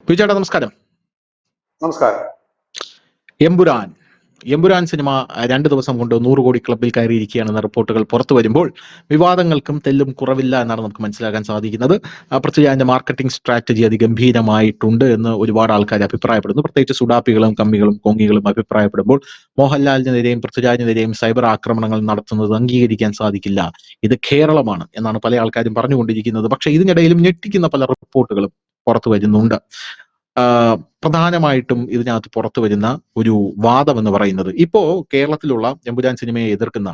വിജയേട്ടാ നമസ്കാരം. നമസ്കാരം. എമ്പുരാൻ എമ്പുരാൻ സിനിമ 2 ദിവസം കൊണ്ട് 100 കോടി ക്ലബ്ബിൽ കയറിയിരിക്കുകയാണെന്ന റിപ്പോർട്ടുകൾ പുറത്തു വരുമ്പോൾ വിവാദങ്ങൾക്കും തെല്ലും കുറവില്ല എന്നാണ് നമുക്ക് മനസ്സിലാക്കാൻ സാധിക്കുന്നത്. പൃഥ്വിരാജിന്റെ മാർക്കറ്റിംഗ് സ്ട്രാറ്റജി അതിഗംഭീരമായിട്ടുണ്ട് എന്ന് ഒരുപാട് ആൾക്കാർ അഭിപ്രായപ്പെടുന്നു. പ്രത്യേകിച്ച് സുഡാപ്പികളും കമ്മികളും കൊങ്ങികളും അഭിപ്രായപ്പെടുമ്പോൾ മോഹൻലാലിനെതിരെയും പൃഥ്വിരാജിനെതിരെയും സൈബർ ആക്രമണങ്ങൾ നടത്തുന്നത് അംഗീകരിക്കാൻ സാധിക്കില്ല. ഇത് കേരളമാണ് എന്നാണ് പല ആൾക്കാരും പറഞ്ഞുകൊണ്ടിരിക്കുന്നത്. പക്ഷേ ഇതിനിടയിലും ഞെട്ടിക്കുന്ന പല റിപ്പോർട്ടുകളും പുറത്തു വരുന്നുണ്ട്. പ്രധാനമായിട്ടും ഇതിനകത്ത് പുറത്തു വരുന്ന ഒരു വാദം എന്ന് പറയുന്നത്, ഇപ്പോ കേരളത്തിലുള്ള എമ്പുരാൻ സിനിമയെ എതിർക്കുന്ന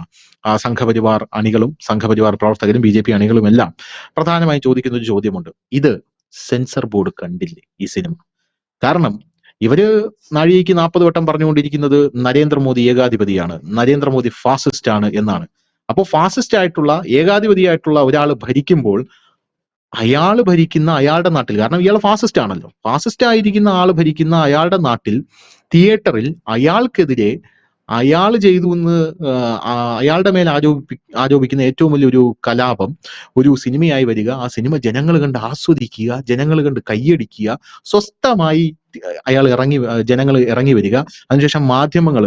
സംഘപരിവാർ അണികളും സംഘപരിവാർ പ്രവർത്തകരും BJP അണികളും എല്ലാം പ്രധാനമായും ചോദിക്കുന്ന ഒരു ചോദ്യമുണ്ട്. ഇത് സെൻസർ ബോർഡ് കണ്ടില്ലേ ഈ സിനിമ? കാരണം ഇവര് നാഴികയ്ക്ക് 40 വട്ടം പറഞ്ഞുകൊണ്ടിരിക്കുന്നത് നരേന്ദ്രമോദി ഏകാധിപതിയാണ്, നരേന്ദ്രമോദി ഫാസിസ്റ്റ് ആണ് എന്നാണ്. അപ്പോൾ ഫാസിസ്റ്റ് ആയിട്ടുള്ള ഏകാധിപതിയായിട്ടുള്ള ഒരാൾ ഭരിക്കുമ്പോൾ അയാൾ ഭരിക്കുന്ന അയാളുടെ നാട്ടിൽ, കാരണം ഇയാൾ ഫാസിസ്റ്റ് ആണല്ലോ, ഫാസിസ്റ്റ് ആയിരിക്കുന്ന ആൾ ഭരിക്കുന്ന അയാളുടെ നാട്ടിൽ തിയേറ്ററിൽ അയാൾക്കെതിരെ അയാൾ ചെയ്തു എന്ന് അയാളുടെ മേൽ ആരോപിക്കുന്ന ഏറ്റവും വലിയൊരു കലാപം ഒരു സിനിമയായി വരിക, ആ സിനിമ ജനങ്ങൾ കണ്ട് ആസ്വദിക്കുക, ജനങ്ങൾ കണ്ട് കയ്യടിക്കുക, സ്വസ്ഥമായി ജനങ്ങൾ ഇറങ്ങി വരിക, അതിനുശേഷം മാധ്യമങ്ങൾ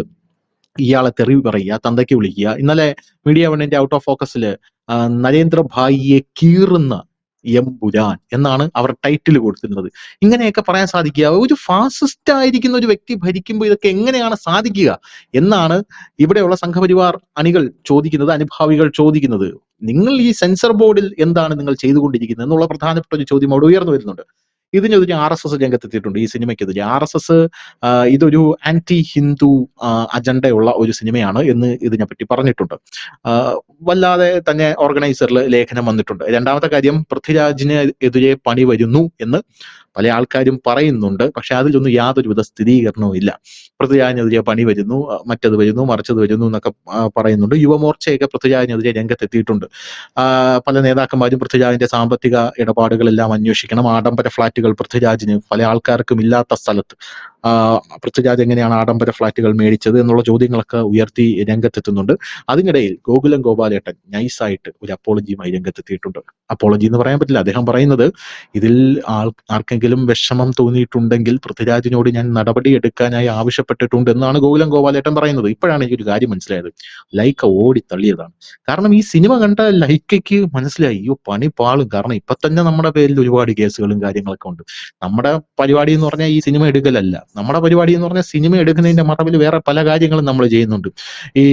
ഇയാളെ തെറി പറയുക, തന്തയ്ക്ക് വിളിക്കുക. ഇന്നലെ മീഡിയ വണ്ണിന്റെ ഔട്ട് ഓഫ് ഫോക്കസിൽ നരേന്ദ്രഭായിയെ കീറുന്ന എമ്പുരാൻ എന്നാണ് അവർ ടൈറ്റിൽ കൊടുത്തിരുന്നത്. ഇങ്ങനെയൊക്കെ പറയാൻ സാധിക്കുക? ഒരു ഫാസിസ്റ്റ് ആയിരിക്കുന്ന ഒരു വ്യക്തി ഭരിക്കുമ്പോൾ ഇതൊക്കെ എങ്ങനെയാണ് സാധിക്കുക എന്നാണ് ഇവിടെയുള്ള സംഘപരിവാർ അണികൾ ചോദിക്കുന്നത്, അനുഭാവികൾ ചോദിക്കുന്നത്. നിങ്ങൾ ഈ സെൻസർ ബോർഡിൽ എന്താണ് നിങ്ങൾ ചെയ്തുകൊണ്ടിരിക്കുന്നത് എന്നുള്ള പ്രധാനപ്പെട്ട ഒരു ചോദ്യം അവിടെ ഉയർന്നു വരുന്നുണ്ട്. ഇതിനെതിരെ RSS രംഗത്തെത്തിയിട്ടുണ്ട്. ഈ സിനിമയ്ക്കെതിരെ RSS ഇതൊരു ആന്റി ഹിന്ദു അജണ്ടയുള്ള ഒരു സിനിമയാണ് എന്ന് ഇതിനെപ്പറ്റി പറഞ്ഞിട്ടുണ്ട്. വല്ലാതെ തന്നെ ഓർഗനൈസറിൽ ലേഖനം വന്നിട്ടുണ്ട്. രണ്ടാമത്തെ കാര്യം, പൃഥ്വിരാജിന് എതിരെ പണി വരുന്നു എന്ന് പല ആൾക്കാരും പറയുന്നുണ്ട്. പക്ഷെ അതിലൊന്നും യാതൊരുവിധ സ്ഥിരീകരണവും ഇല്ല. പൃഥ്വിരാജിനെതിരെ പണി വരുന്നു, മറ്റത് വരുന്നു, മറിച്ചത് വരുന്നു എന്നൊക്കെ പറയുന്നുണ്ട്. യുവമോർച്ചയൊക്കെ പൃഥ്വിരാജിനെതിരെ രംഗത്തെത്തിയിട്ടുണ്ട്. പല നേതാക്കന്മാരും പൃഥ്വിരാജിന്റെ സാമ്പത്തിക ഇടപാടുകളെല്ലാം അന്വേഷിക്കണം, ആഡംബര ഫ്ളാറ്റുകൾ പൃഥ്വിരാജിന് പല ആൾക്കാർക്കും ഇല്ലാത്ത സ്ഥലത്ത് പൃഥ്വിരാജ് എങ്ങനെയാണ് ആഡംബര ഫ്ളാറ്റുകൾ മേടിച്ചത് എന്നുള്ള ചോദ്യങ്ങളൊക്കെ ഉയർത്തി രംഗത്തെത്തുന്നുണ്ട്. അതിനിടയിൽ ഗോകുലം ഗോപാലേട്ടൻ നൈസായിട്ട് ഒരു അപ്പോളജിയുമായി രംഗത്തെത്തിയിട്ടുണ്ട്. അപ്പോളജി എന്ന് പറയാൻ പറ്റില്ല, അദ്ദേഹം പറയുന്നത് ഇതിൽ ആർക്കെങ്കിലും വിഷമം തോന്നിയിട്ടുണ്ടെങ്കിൽ പൃഥ്വിരാജിനോട് ഞാൻ നടപടി എടുക്കാനായി ആവശ്യപ്പെട്ടിട്ടുണ്ട് എന്നാണ് ഗോകുലം ഗോപാലേട്ടൻ പറയുന്നത്. ഇപ്പോഴാണ് എനിക്കൊരു കാര്യം മനസ്സിലായത്, ലൈക്ക ഓടി തള്ളിയതാണ്. കാരണം ഈ സിനിമ കണ്ട ലൈക്കയ്ക്ക് മനസ്സിലായി അയ്യോ പണി പാളും. കാരണം ഇപ്പൊ തന്നെ നമ്മുടെ പേരിൽ ഒരുപാട് കേസുകളും കാര്യങ്ങളൊക്കെ ഉണ്ട്. നമ്മുടെ പരിപാടി എന്ന് പറഞ്ഞാൽ ഈ സിനിമ എടുക്കലല്ല, നമ്മുടെ പരിപാടി എന്ന് പറഞ്ഞാൽ സിനിമ എടുക്കുന്നതിന്റെ മറവിൽ വേറെ പല കാര്യങ്ങളും നമ്മൾ ചെയ്യുന്നുണ്ട്. ഈ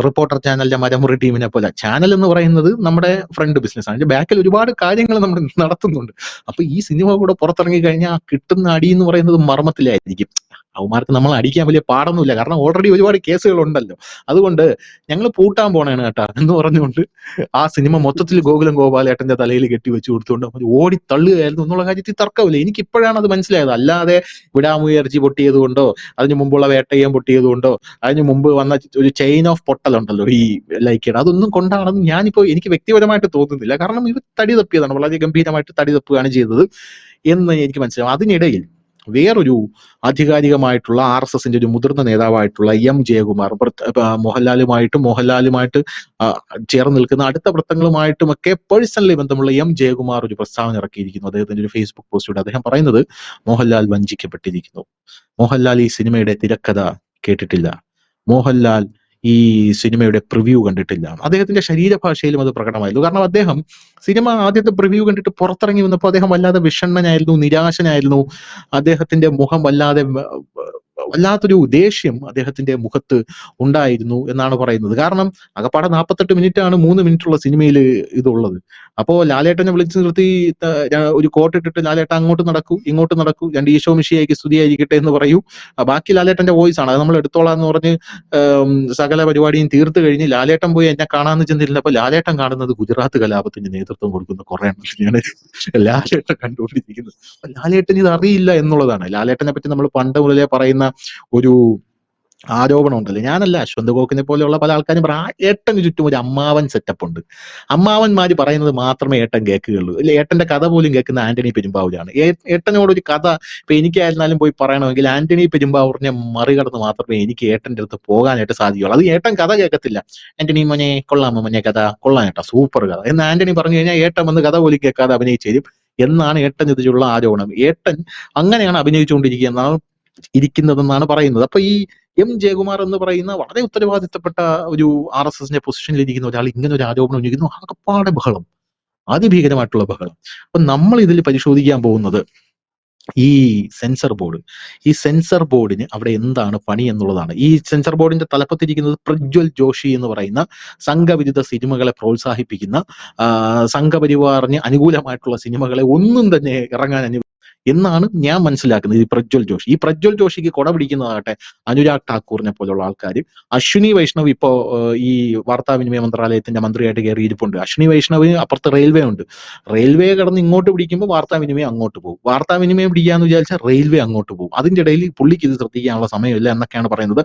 റിപ്പോർട്ടർ ചാനലിന്റെ മരമുറി ടീമിനെ പോലെ ചാനൽ എന്ന് പറയുന്നത് നമ്മുടെ ഫ്രണ്ട് ബിസിനസ് ആണ്, അതിന്റെ ബാക്കിൽ ഒരുപാട് കാര്യങ്ങൾ നമ്മൾ നടത്തുന്നുണ്ട്. അപ്പൊ ഈ സിനിമ കൂടെ പുറത്തിറങ്ങി കഴിഞ്ഞാൽ കിട്ടുന്ന അടി എന്ന് പറയുന്നത് മർമ്മത്തിലായിരിക്കും. അവന്മാർക്ക് നമ്മൾ അടിക്കാൻ വലിയ പാടൊന്നുമില്ല, കാരണം ഓൾറെഡി ഒരുപാട് കേസുകൾ ഉണ്ടല്ലോ. അതുകൊണ്ട് ഞങ്ങൾ പൂട്ടാൻ പോണേണ് കേട്ടാ എന്ന് പറഞ്ഞുകൊണ്ട് ആ സിനിമ മൊത്തത്തിൽ ഗോകുലം ഗോപാലേട്ടന്റെ തലയിൽ കെട്ടി വെച്ച് കൊടുത്തുകൊണ്ട് ഓടി തള്ളുകയായിരുന്നു എന്നുള്ള കാര്യത്തിൽ തർക്കമില്ല. എനിക്ക് ഇപ്പോഴാണ് അത് മനസ്സിലായത്. അല്ലാതെ വിടാമുയർച്ചി പൊട്ടിയത് കൊണ്ടോ അതിന് മുമ്പുള്ള വേട്ടയ്യം പൊട്ടിയത് കൊണ്ടോ അതിന് മുമ്പ് വന്ന ഒരു ചെയിൻ ഓഫ് പൊട്ടലുണ്ടല്ലോ ഈ ലൈക്കയുടെ, അതൊന്നും കൊണ്ടാണെന്ന് ഞാനിപ്പോ എനിക്ക് വ്യക്തിപരമായിട്ട് തോന്നുന്നില്ല. കാരണം ഇത് തടി തപ്പിയതാണ്, വളരെ ഗംഭീരമായിട്ട് തടി തപ്പുകയാണ് ചെയ്തത് എന്ന് എനിക്ക് മനസ്സിലാവും. അതിനിടയിൽ വേറൊരു ആധികാരികമായിട്ടുള്ള RSSന്റെ ഒരു മുതിർന്ന നേതാവായിട്ടുള്ള M ജയകുമാർ, മോഹൻലാലുമായിട്ട് ചേർന്ന് നിൽക്കുന്ന അടുത്ത വൃത്തങ്ങളുമായിട്ടുമൊക്കെ പേഴ്സണലി ബന്ധമുള്ള M ജയകുമാർ ഒരു പ്രസ്താവന ഇറക്കിയിരിക്കുന്നു. അദ്ദേഹത്തിന്റെ ഒരു ഫേസ്ബുക്ക് പോസ്റ്റിലൂടെ അദ്ദേഹം പറയുന്നത്, മോഹൻലാൽ വഞ്ചിക്കപ്പെട്ടിരിക്കുന്നു, മോഹൻലാൽ ഈ സിനിമയുടെ തിരക്കഥ കേട്ടിട്ടില്ല, മോഹൻലാൽ ഈ സിനിമയുടെ പ്രിവ്യൂ കണ്ടിട്ടില്ല. അദ്ദേഹത്തിന്റെ ശരീരഭാഷയിലും അത് പ്രകടമായിരുന്നു. കാരണം അദ്ദേഹം സിനിമ ആദ്യത്തെ പ്രിവ്യൂ കണ്ടിട്ട് പുറത്തിറങ്ങി വന്നപ്പോൾ അദ്ദേഹം വല്ലാതെ വിഷണ്ണനായിരുന്നു, നിരാശനായിരുന്നു. അദ്ദേഹത്തിന്റെ മുഖം വല്ലാത്തൊരു ദേഷ്യം അദ്ദേഹത്തിന്റെ മുഖത്ത് ഉണ്ടായിരുന്നു എന്നാണ് പറയുന്നത്. കാരണം അകപ്പാടെ 48 മിനിറ്റാണ് 3 മിനിറ്റുള്ള സിനിമയിൽ ഇതുള്ളത്. അപ്പോ ലാലേട്ടനെ വിളിച്ചു നിർത്തി ഒരു കോട്ടിട്ടിട്ട് ലാലേട്ട അങ്ങോട്ട് നടക്കൂ ഇങ്ങോട്ട് നടക്കൂ, 2 ഈശോ മിശിഹായ്ക്ക് സ്തുതിയായിരിക്കട്ടെ എന്ന് പറയൂ, ബാക്കി ലാലേട്ടന്റെ വോയിസ് ആണ്, അത് നമ്മൾ എടുത്തോളാം എന്ന് പറഞ്ഞ് സകല പരിപാടിയും തീർത്തു കഴിഞ്ഞ് ലാലേട്ടൻ പോയി എന്നെ കാണാന്ന് ചെന്നില്ല. അപ്പൊ ലാലേട്ടൻ കാണുന്നത് ഗുജറാത്ത് കലാപത്തിന് നേതൃത്വം കൊടുക്കുന്ന കുറെ എണ്ണത്തിനെയാണ് ലാലേട്ടൻ കണ്ടുകൊണ്ടിരിക്കുന്നത്. അപ്പൊ ലാലേട്ടൻ ഇത് അറിയില്ല എന്നുള്ളതാണ്. ലാലേട്ടനെ പറ്റി നമ്മൾ പണ്ട് മുതലേ പറയുന്ന ഒരു ആരോപണം ഉണ്ടല്ലോ, ഞാനല്ല അശ്വന്ത് ഗോക്കിനെ പോലെയുള്ള പല ആൾക്കാരും ഏട്ടന് ചുറ്റും ഒരു അമ്മാവൻ സെറ്റപ്പ് ഉണ്ട്. അമ്മാവന്മാര് പറയുന്നത് മാത്രമേ ഏട്ടൻ കേൾക്കുകയുള്ളൂ. അല്ലെ ഏട്ടന്റെ കഥ പോലും കേൾക്കുന്ന ആന്റണി പെരുമ്പാവൂരാണ്. ഏട്ടനോടൊരു കഥ ഇപ്പൊ എനിക്കായിരുന്നാലും പോയി പറയണമെങ്കിൽ ആന്റണി പെരുമ്പാവൂരിനെ മറികടന്ന് മാത്രമേ എനിക്ക് ഏട്ടന്റെ അടുത്ത് പോകാനായിട്ട് സാധിക്കുള്ളൂ. അത് ഏട്ടൻ കഥ കേൾക്കത്തില്ല, ആന്റണി മോനെ കൊള്ളാമോ മോനെ കഥ കൊള്ളാം ഏട്ടാ സൂപ്പർ കഥ എന്ന് ആന്റണി പറഞ്ഞു കഴിഞ്ഞാൽ ഏട്ടൻ വന്ന് കഥ പോലും കേൾക്കാതെ അഭിനയിച്ചു തരും. എന്നാണ് ഏട്ടനെതിരെയുള്ള ആരോപണം. ഏട്ടൻ അങ്ങനെയാണ് ഇരിക്കുന്നതെന്നാണ് പറയുന്നത്. അപ്പൊ ഈ എം ജയകുമാർ എന്ന് പറയുന്ന വളരെ ഉത്തരവാദിത്തപ്പെട്ട ഒരു RSSന്റെ പൊസിഷനിൽ ഇരിക്കുന്ന ഒരാൾ ഇങ്ങനെ ഒരു ആരോപണം ഉന്നയിക്കുന്നു. ആകപ്പാടെ ബഹളം, അതിഭീകരമായിട്ടുള്ള ബഹളം. അപ്പൊ നമ്മൾ ഇതിൽ പരിശോധിക്കാൻ പോകുന്നത് ഈ സെൻസർ ബോർഡ്. ഈ സെൻസർ ബോർഡിന് അവിടെ എന്താണ് പണി എന്നുള്ളതാണ്. ഈ സെൻസർ ബോർഡിന്റെ തലപ്പത്തിരിക്കുന്നത് പ്രജ്വൽ ജോഷി എന്ന് പറയുന്ന സംഘവിരുദ്ധ സിനിമകളെ പ്രോത്സാഹിപ്പിക്കുന്ന, സംഘപരിവാറിന് അനുകൂലമായിട്ടുള്ള സിനിമകളെ ഒന്നും തന്നെ ഇറങ്ങാൻ എന്നാണ് ഞാൻ മനസ്സിലാക്കുന്നത്. ഈ പ്രജ്വൽ ജോഷിക്ക് കൊട പിടിക്കുന്നതാകട്ടെ അനുരാഗ് ഠാക്കൂറിനെ പോലുള്ള ആൾക്കാർ. അശ്വിനി വൈഷ്ണവ് ഇപ്പോ ഈ വാർത്താവിനിമയ മന്ത്രാലയത്തിന്റെ മന്ത്രിയായിട്ട് കയറിയിരിപ്പുണ്ട്. അശ്വിനി വൈഷ്ണവിന് അപ്പുറത്ത് റെയിൽവേ ഉണ്ട്. റെയിൽവേ കടന്ന് ഇങ്ങോട്ട് പിടിക്കുമ്പോൾ വാർത്താവിനിമയം അങ്ങോട്ട് പോകും, വാർത്താവിനിമയം പിടിക്കാന്ന് വിചാരിച്ചാൽ റെയിൽവേ അങ്ങോട്ട് പോകും. അതിന്റെ ഇടയിൽ പുള്ളിക്ക് ഇത് ശ്രദ്ധിക്കാനുള്ള സമയമില്ല എന്നൊക്കെയാണ് പറയുന്നത്.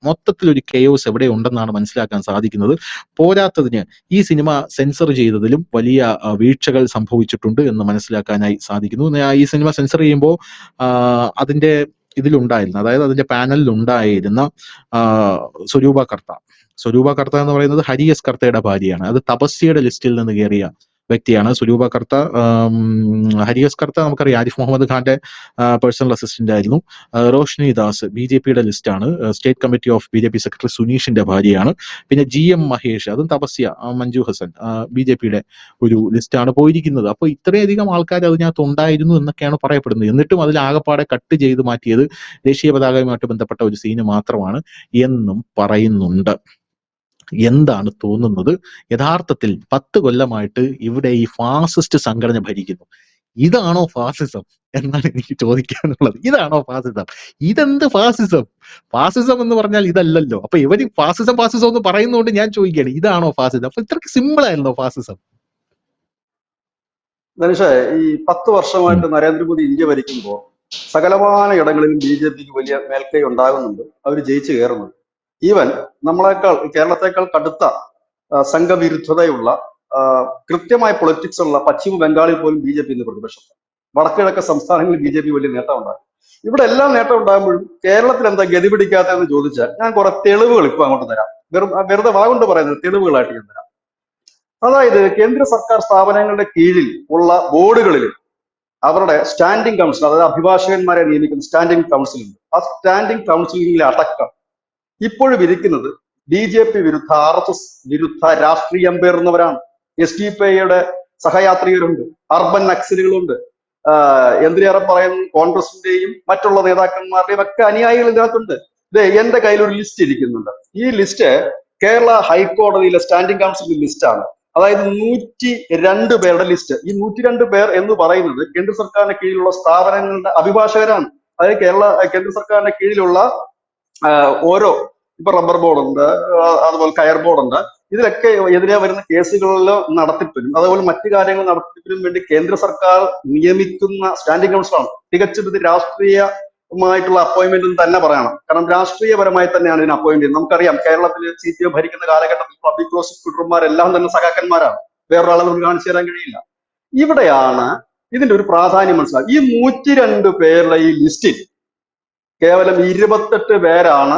മൊത്തത്തിലൊരു കെയോസ് എവിടെ ഉണ്ടെന്നാണ് മനസ്സിലാക്കാൻ സാധിക്കുന്നത്. പോരാത്തതിന് ഈ സിനിമ സെൻസർ ചെയ്തതിലും വലിയ വീഴ്ചകൾ സംഭവിച്ചിട്ടുണ്ട് എന്ന് മനസ്സിലാക്കാനായി സാധിക്കുന്നു. ഈ സിനിമ സെൻസർ ചെയ്യുമ്പോൾ അതിന്റെ ഇതിലുണ്ടായിരുന്ന, അതായത് അതിന്റെ പാനലിൽ ഉണ്ടായിരുന്ന സ്വരൂപ കർത്ത എന്ന് പറയുന്നത് ഹരി എസ് കർത്തയുടെ ഭാര്യയാണ്. അത് തപസ്യയുടെ ലിസ്റ്റിൽ നിന്ന് കയറിയ വ്യക്തിയാണ് സ്വരൂപ കർത്ത. ഹരി എസ് കർത്ത നമുക്കറിയാം, ആരിഫ് മുഹമ്മദ് ഖാന്റെ പേഴ്സണൽ അസിസ്റ്റന്റ് ആയിരുന്നു. റോഷ്നി ദാസ് BJPയുടെ ലിസ്റ്റാണ്. State committee of BJP secretary സുനീഷിന്റെ ഭാര്യയാണ്. പിന്നെ GM മഹേഷ്, അതും തപസ്യ. മഞ്ജു ഹസൻ BJPയുടെ ഒരു ലിസ്റ്റാണ് പോയിരിക്കുന്നത്. അപ്പൊ ഇത്രയധികം ആൾക്കാർ അതിനകത്ത് ഉണ്ടായിരുന്നു എന്നൊക്കെയാണ് പറയപ്പെടുന്നത്. എന്നിട്ടും അതിൽ ആകപ്പാടെ കട്ട് ചെയ്ത് മാറ്റിയത് ദേശീയ പതാകയുമായിട്ട് ബന്ധപ്പെട്ട ഒരു സീന് മാത്രമാണ് എന്നും പറയുന്നുണ്ട്. എന്താണ് തോന്നുന്നത്? യഥാർത്ഥത്തിൽ 10 കൊല്ലമായിട്ട് ഇവിടെ ഈ ഫാസിസ്റ്റ് സംഘടന ഭരിക്കുന്നു. ഇതാണോ ഫാസിസം എന്നാണ് എനിക്ക് ചോദിക്കാനുള്ളത്. ഇതാണോ ഫാസിസം? ഇതെന്ത് ഫാസിസം? ഫാസിസം എന്ന് പറഞ്ഞാൽ ഇതല്ലല്ലോ. അപ്പൊ ഇവര് ഫാസിസം എന്ന് പറയുന്നതുകൊണ്ട് ഞാൻ ചോദിക്കുകയാണ്, ഇതാണോ ഫാസിസം? അപ്പൊ ഇത്രയ്ക്ക് സിമ്പിൾ ആയിരുന്നോ ഫാസിസം? ധനുഷേ, ഈ 10 വർഷമായിട്ട് നരേന്ദ്രമോദി ഇന്ത്യ ഭരിക്കുമ്പോൾ സകലമായ ഇടങ്ങളിലും BJPക്ക് വലിയ മേൽക്കൈ ഉണ്ടാകുന്നുണ്ട്. അവർ ജയിച്ചു കയറുന്നുണ്ട്. ഈവൻ കേരളത്തെക്കാൾ കടുത്ത സംഘവിരുദ്ധതയുള്ള കൃത്യമായ പൊളിറ്റിക്സ് ഉള്ള പശ്ചിമ ബംഗാളിൽ പോലും BJP ഇന്ന് പ്രതിപക്ഷമാണ്. വടക്കിഴക്കൻ സംസ്ഥാനങ്ങളിൽ BJP വലിയ നേട്ടം ഉണ്ടാകും. ഇവിടെ എല്ലാം നേട്ടം ഉണ്ടാകുമ്പോഴും കേരളത്തിൽ എന്താ ഗതി പിടിക്കാത്തതെന്ന് ചോദിച്ചാൽ ഞാൻ കുറെ തെളിവുകൾ ഇപ്പൊ അങ്ങോട്ട് തരാം. വെറുതെ വാഗൊണ്ട് പറയുന്നത് തെളിവുകളായിട്ട് ഞാൻ തരാം. അതായത് കേന്ദ്ര സർക്കാർ സ്ഥാപനങ്ങളുടെ കീഴിൽ ഉള്ള ബോർഡുകളിൽ അവരുടെ സ്റ്റാൻഡിംഗ് കൗൺസിൽ, അതായത് അഭിഭാഷകന്മാരെ നിയമിക്കുന്ന സ്റ്റാൻഡിംഗ് കൗൺസിൽ ഉണ്ട്. ആ സ്റ്റാൻഡിംഗ് കൗൺസിലിലെ അടക്കം ഇപ്പോഴും ഇരിക്കുന്നത് BJP വിരുദ്ധ RSS വിരുദ്ധ രാഷ്ട്രീയം പേറുന്നവരാണ്. SDPIയുടെ സഹയാത്രികരുണ്ട്, അർബൻ നക്സലുകളുണ്ട്, എന്തിനേറെ പറയുന്നു കോൺഗ്രസിന്റെയും മറ്റുള്ള നേതാക്കന്മാരുടെയും ഒക്കെ അനുയായികൾ ഇതിനകത്തുണ്ട്. എന്റെ കയ്യിൽ ഒരു ലിസ്റ്റ് ഇരിക്കുന്നുണ്ട്. ഈ ലിസ്റ്റ് കേരള ഹൈക്കോടതിയിലെ സ്റ്റാൻഡിംഗ് കൗൺസിലിന്റെ ലിസ്റ്റാണ്. അതായത് 102 പേരുടെ ലിസ്റ്റ്. ഈ 102 പേർ എന്ന് പറയുന്നത് കേന്ദ്ര സർക്കാരിന്റെ കീഴിലുള്ള സ്ഥാപനങ്ങളുടെ അഭിഭാഷകരാണ്. അതായത് കേന്ദ്ര സർക്കാരിന്റെ കീഴിലുള്ള ഓരോ, ഇപ്പൊ റബ്ബർ ബോർഡുണ്ട്, അതുപോലെ കയർ ബോർഡുണ്ട്, ഇതിലൊക്കെ എതിരെ വരുന്ന കേസുകളിലോ നടത്തിപ്പിനും അതുപോലെ മറ്റു കാര്യങ്ങൾ നടത്തിപ്പിനും വേണ്ടി കേന്ദ്ര സർക്കാർ നിയമിക്കുന്ന സ്റ്റാൻഡിംഗ് കൗൺസിലാണ്. തികച്ചും ഇത് രാഷ്ട്രീയമായിട്ടുള്ള അപ്പോയിന്റ്മെന്റ് എന്ന് തന്നെ പറയണം. കാരണം രാഷ്ട്രീയപരമായി തന്നെയാണ് ഇതിന് അപ്പോയിന്റ് ചെയ്യുന്നത്. നമുക്കറിയാം, കേരളത്തിൽ CPM ഭരിക്കുന്ന കാലഘട്ടത്തിൽ പബ്ലിക് പ്രോസിക്യൂട്ടർമാരെല്ലാം തന്നെ സഖാക്കന്മാരാണ്. വേറൊരാളെ നമുക്ക് കാണിച്ചു തരാൻ കഴിയില്ല. ഇവിടെയാണ് ഇതിന്റെ ഒരു പ്രാധാന്യം മനസ്സിലാക്കുക. ഈ 102 പേരുടെ ഈ ലിസ്റ്റിൽ കേവലം 28 പേരാണ്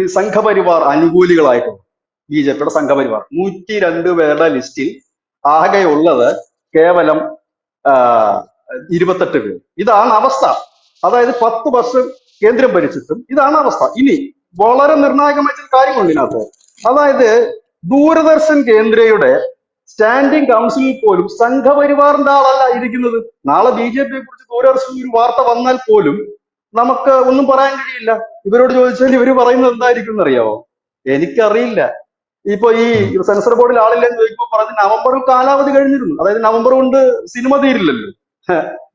ഈ സംഘപരിവാർ അനുകൂലികളായിട്ടുള്ളത്. BJPയുടെ സംഘപരിവാർ 102 പേരുടെ ലിസ്റ്റിൽ ആകെയുള്ളത് കേവലം 28 പേർ. ഇതാണ് അവസ്ഥ. അതായത് 10 വർഷം കേന്ദ്രം ഭരിച്ചിട്ടും ഇതാണ് അവസ്ഥ. ഇനി വളരെ നിർണായകമായിട്ടൊരു കാര്യമുണ്ട് ഇതിനകത്ത്. അതായത് ദൂരദർശൻ കേന്ദ്രയുടെ സ്റ്റാൻഡിംഗ് കൗൺസിലിൽ പോലും സംഘപരിവാറിന്റെ ആളല്ല ഇരിക്കുന്നത്. നാളെ BJPയെ കുറിച്ച് ദൂരദർശനിൽ ഒരു വാർത്ത വന്നാൽ പോലും നമുക്ക് ഒന്നും പറയാൻ കഴിയില്ല. ഇവരോട് ചോദിച്ചാൽ ഇവര് പറയുന്നത് എന്തായിരിക്കും എന്നറിയാവോ? എനിക്കറിയില്ല. ഇപ്പൊ ഈ സെൻസർ ബോർഡിൽ ആളില്ലെന്ന് ചോദിക്കുമ്പോൾ പറഞ്ഞ് നവംബറിൽ കാലാവധി കഴിഞ്ഞിരുന്നു. അതായത് നവംബർ കൊണ്ട് സിനിമ തീരില്ലല്ലോ.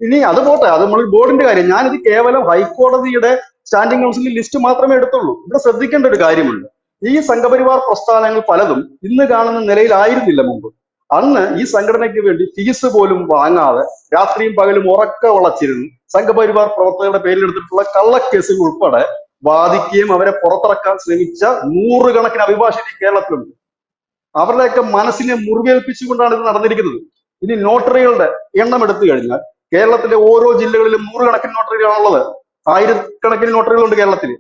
ഇനി അത് പോട്ടെ, അത് നമ്മൾ ബോർഡിന്റെ കാര്യം. ഞാനിത് കേവലം ഹൈക്കോടതിയുടെ സ്റ്റാൻഡിംഗ് കൗൺസിലിൽ ലിസ്റ്റ് മാത്രമേ എടുത്തുള്ളൂ. ഇവിടെ ശ്രദ്ധിക്കേണ്ട ഒരു കാര്യമുണ്ട്. ഈ സംഘപരിവാർ പ്രസ്ഥാനങ്ങൾ പലതും ഇന്ന് കാണുന്ന നിലയിലായിരുന്നില്ല മുമ്പ്. അന്ന് ഈ സംഘടനയ്ക്ക് വേണ്ടി ഫീസ് പോലും വാങ്ങാതെ രാത്രിയും പകലും ഉറക്ക വളച്ചിരുന്നു സംഘപരിവാർ പ്രവർത്തകരുടെ പേരിലെടുത്തിട്ടുള്ള കള്ളക്കേസുകൾ ഉൾപ്പെടെ വാദിക്കുകയും അവരെ പുറത്തിറക്കാൻ ശ്രമിച്ച 100 കണക്കിന് അഭിഭാഷകർ കേരളത്തിലുണ്ട്. അവരുടെയൊക്കെ മനസ്സിനെ മുറിവേൽപ്പിച്ചുകൊണ്ടാണ് ഇത് നടന്നിരിക്കുന്നത്. ഇനി നോട്ടറികളുടെ എണ്ണം എടുത്തു കഴിഞ്ഞാൽ കേരളത്തിലെ ഓരോ ജില്ലകളിലും 100 കണക്കിന് നോട്ടറികളാണുള്ളത്. 1000 നോട്ടറികളുണ്ട് കേരളത്തിൽ.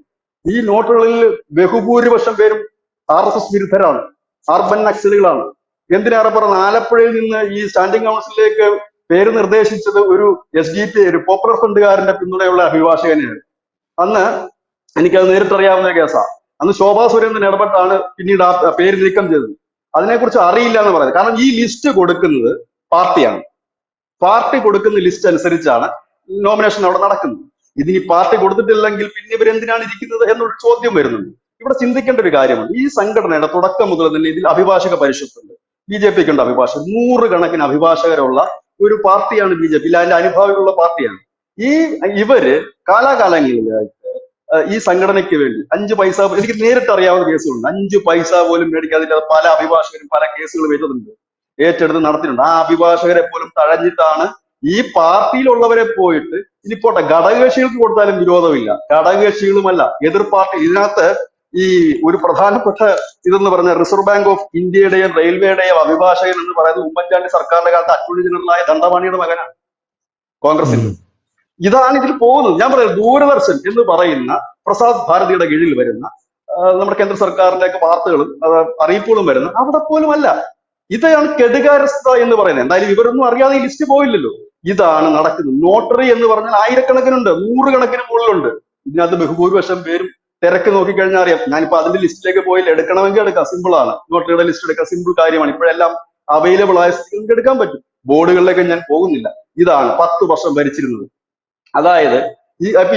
ഈ നോട്ടറികളിൽ ബഹുഭൂരിപക്ഷം പേരും RSS വിരുദ്ധരാണ്, അർബൻ നക്സലുകളാണ്. എന്തിനേറെ പറഞ്ഞ ആലപ്പുഴയിൽ നിന്ന് ഈ സ്റ്റാൻഡിംഗ് കൗൺസിലിലേക്ക് പേര് നിർദ്ദേശിച്ചത് ഒരു SDP ഒരു പോപ്പുലർ ഫ്രണ്ടുകാരന്റെ പിന്തുണയുള്ള അഭിഭാഷകനെയാണ്. അന്ന് എനിക്കത് നേരിട്ടറിയാവുന്ന കേസാ. അന്ന് ശോഭാ സുരേന്ദ്രൻ ഇടപെട്ടാണ് പിന്നീട് ആ പേര് നീക്കം ചെയ്തത്. അതിനെക്കുറിച്ച് അറിയില്ല എന്ന് പറയുന്നത്. കാരണം ഈ ലിസ്റ്റ് കൊടുക്കുന്നത് പാർട്ടിയാണ്. പാർട്ടി കൊടുക്കുന്ന ലിസ്റ്റ് അനുസരിച്ചാണ് നോമിനേഷൻ അവിടെ നടക്കുന്നത്. ഇതിനി പാർട്ടി കൊടുത്തിട്ടില്ലെങ്കിൽ പിന്നെ ഇവരെന്തിനാണ് ഇരിക്കുന്നത് എന്നൊരു ചോദ്യം വരുന്നുണ്ട്. ഇവിടെ ചിന്തിക്കേണ്ട ഒരു കാര്യമാണ്, ഈ സംഘടനയുടെ തുടക്കം മുതൽ തന്നെ ഇതിൽ അഭിഭാഷക പരിഷത്തുണ്ട്. BJPക്ക് ഉണ്ട് അഭിഭാഷകർ, 100 കണക്കിന് അഭിഭാഷകരുള്ള ഒരു പാർട്ടിയാണ് BJP. അതിന്റെ അനുഭാവികളുള്ള പാർട്ടിയാണ്. ഇവര് കാലാകാലങ്ങളിൽ ഈ സംഘടനയ്ക്ക് വേണ്ടി 5 പൈസ, എനിക്ക് നേരിട്ട് അറിയാവുന്ന കേസുകളുണ്ട്, 5 പൈസ പോലും മേടിക്കാതില്ല പല അഭിഭാഷകരും പല കേസുകൾ വരുന്നുണ്ട്, ഏറ്റെടുത്ത് നടത്തിയിട്ടുണ്ട്. ആ അഭിഭാഷകരെ പോലും തഴഞ്ഞിട്ടാണ് ഈ പാർട്ടിയിലുള്ളവരെ പോയിട്ട് ഇനിപ്പോട്ടെ ഘടകകക്ഷികൾക്ക് കൊടുത്താലും വിരോധമില്ല, ഘടകകക്ഷികളുമല്ല എതിർ പാർട്ടി. ഇതിനകത്ത് ഈ ഒരു പ്രധാനപ്പെട്ട ഇതെന്ന് പറഞ്ഞ റിസർവ് ബാങ്ക് ഓഫ് ഇന്ത്യയുടെയും റെയിൽവേയുടെയും അഭിഭാഷകൻ എന്ന് പറയുന്നത് ഉമ്മൻചാണ്ടി സർക്കാരിന്റെ കാലത്ത് അറ്റോർണി ജനറലായ ദണ്ഡപാണിയുടെ മകനാണ്, കോൺഗ്രസിന്റെ. ഇതാണ് ഇതിൽ പോകുന്നത്. ഞാൻ പറയുന്നത് ദൂരദർശൻ എന്ന് പറയുന്ന പ്രസാദ് ഭാരതിയുടെ കീഴിൽ വരുന്ന നമ്മുടെ കേന്ദ്ര സർക്കാരിന്റെ ഒക്കെ വാർത്തകളും അറിയിപ്പുകളും വരുന്ന അവിടെ പോലും അല്ല. ഇതാണ് കെടുകാര്യസ്ഥത എന്ന് പറയുന്നത്. എന്തായാലും ഇവരൊന്നും അറിയാതെ ഈ ലിസ്റ്റ് പോയില്ലല്ലോ. ഇതാണ് നടക്കുന്നത്. നോട്ടറി എന്ന് പറഞ്ഞാൽ ആയിരക്കണക്കിനുണ്ട്, 100 കണക്കിന് മുകളിലുണ്ട്. ഇതിനകത്ത് ബഹുഭൂരിപക്ഷം പേരും തിരക്ക് നോക്കിക്കഴിഞ്ഞാൽ അറിയാം. ഞാനിപ്പോ അതിന്റെ ലിസ്റ്റിലേക്ക് പോയില്ല, എടുക്കണമെങ്കിൽ എടുക്കാം, സിമ്പിൾ ആണ്. നോട്ടറിയുടെ ലിസ്റ്റ് എടുക്കാം, സിമ്പിൾ കാര്യമാണ്. ഇപ്പോഴെല്ലാം അവൈലബിൾ ആയ സ്ഥിതിക്ക് എടുക്കാൻ പറ്റും. ബോർഡുകളിലേക്ക് ഞാൻ പോകുന്നില്ല. ഇതാണ് 10 വർഷം ഭരിച്ചിരുന്നത്. അതായത്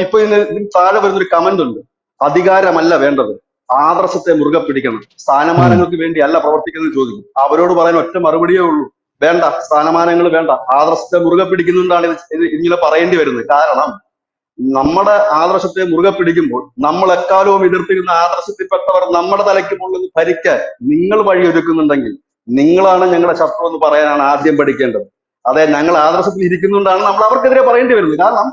ഇപ്പൊ ഇതിന് താഴെ വരുന്നൊരു കമന്റ് ഉണ്ട്, അധികാരമല്ല വേണ്ടത്, ആദർശത്തെ മുറുകെ പിടിക്കണം, സ്ഥാനമാനങ്ങൾക്ക് വേണ്ടി അല്ല പ്രവർത്തിക്കുന്നത് ചോദിക്കും. അവരോട് പറയാൻ ഒറ്റ മറുപടിയേ ഉള്ളൂ, വേണ്ട, സ്ഥാനമാനങ്ങൾ വേണ്ട, ആദർശത്തെ മുറുകെ പിടിക്കുന്നുകൊണ്ടാണ് ഇങ്ങനെ പറയേണ്ടി വരുന്നത്. കാരണം നമ്മുടെ ആദർശത്തെ മുറുകെ പിടിക്കുമ്പോൾ നമ്മൾ എക്കാലവും എതിർത്തിരുന്ന ആദർശത്തിൽപ്പെട്ടവർ നമ്മുടെ തലയ്ക്ക് മുകളിൽ ഭരിക്കാൻ നിങ്ങൾ വഴിയൊരുക്കുന്നുണ്ടെങ്കിൽ നിങ്ങളാണ് ഞങ്ങളുടെ ശത്രു എന്ന് പറയാനാണ് ആദ്യം പഠിക്കേണ്ടത്. അതെ, ഞങ്ങൾ ആദർശത്തിൽ ഇരിക്കുന്നുകൊണ്ടാണ് നമ്മൾ അവർക്കെതിരെ പറയേണ്ടി വരുന്നത്. കാരണം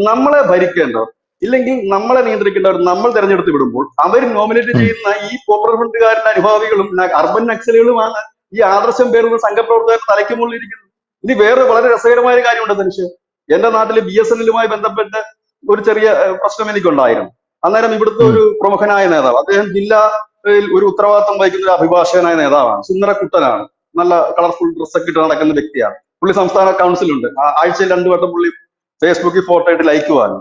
നമ്മളെ ഭരിക്കേണ്ടവർ ഇല്ലെങ്കിൽ നമ്മളെ നിയന്ത്രിക്കേണ്ടവർ നമ്മൾ തെരഞ്ഞെടുത്ത് വിടുമ്പോൾ അവർ നോമിനേറ്റ് ചെയ്യുന്ന ഈ പോപ്പുലർ ഫ്രണ്ടുകാരുടെ അനുഭാവികളും അർബൻ നക്സലുകളുമാണ് ഈ ആദർശം പേരുന്ന സംഘപ്രവർത്തകരുടെ തലയ്ക്ക് മുകളിൽ ഇരിക്കുന്നത്. ഇനി വേറെ വളരെ രസകരമായ ഒരു കാര്യമുണ്ട് ധനുഷ്. എന്റെ നാട്ടില് BSNL-മായി ബന്ധപ്പെട്ട് ഒരു ചെറിയ പ്രശ്നം എനിക്കുണ്ടായിരുന്നു. അന്നേരം ഇവിടുത്തെ ഒരു പ്രമുഖനായ നേതാവ്, അദ്ദേഹം ജില്ലയിൽ ഒരു ഉത്തരവാദിത്വം വഹിക്കുന്ന ഒരു അഭിഭാഷകനായ നേതാവാണ്, സുന്ദരക്കുട്ടനാണ്, നല്ല കളർഫുൾ ഡ്രസ്സൊക്കെ ഇട്ട് നടക്കുന്ന വ്യക്തിയാണ്. പുള്ളി സംസ്ഥാന കൗൺസിലുണ്ട്. ആഴ്ചയിൽ 2 വട്ടം പുള്ളി ഫേസ്ബുക്കിൽ ഫോട്ടോ ഇട്ട് ലൈക്കുവാണ്.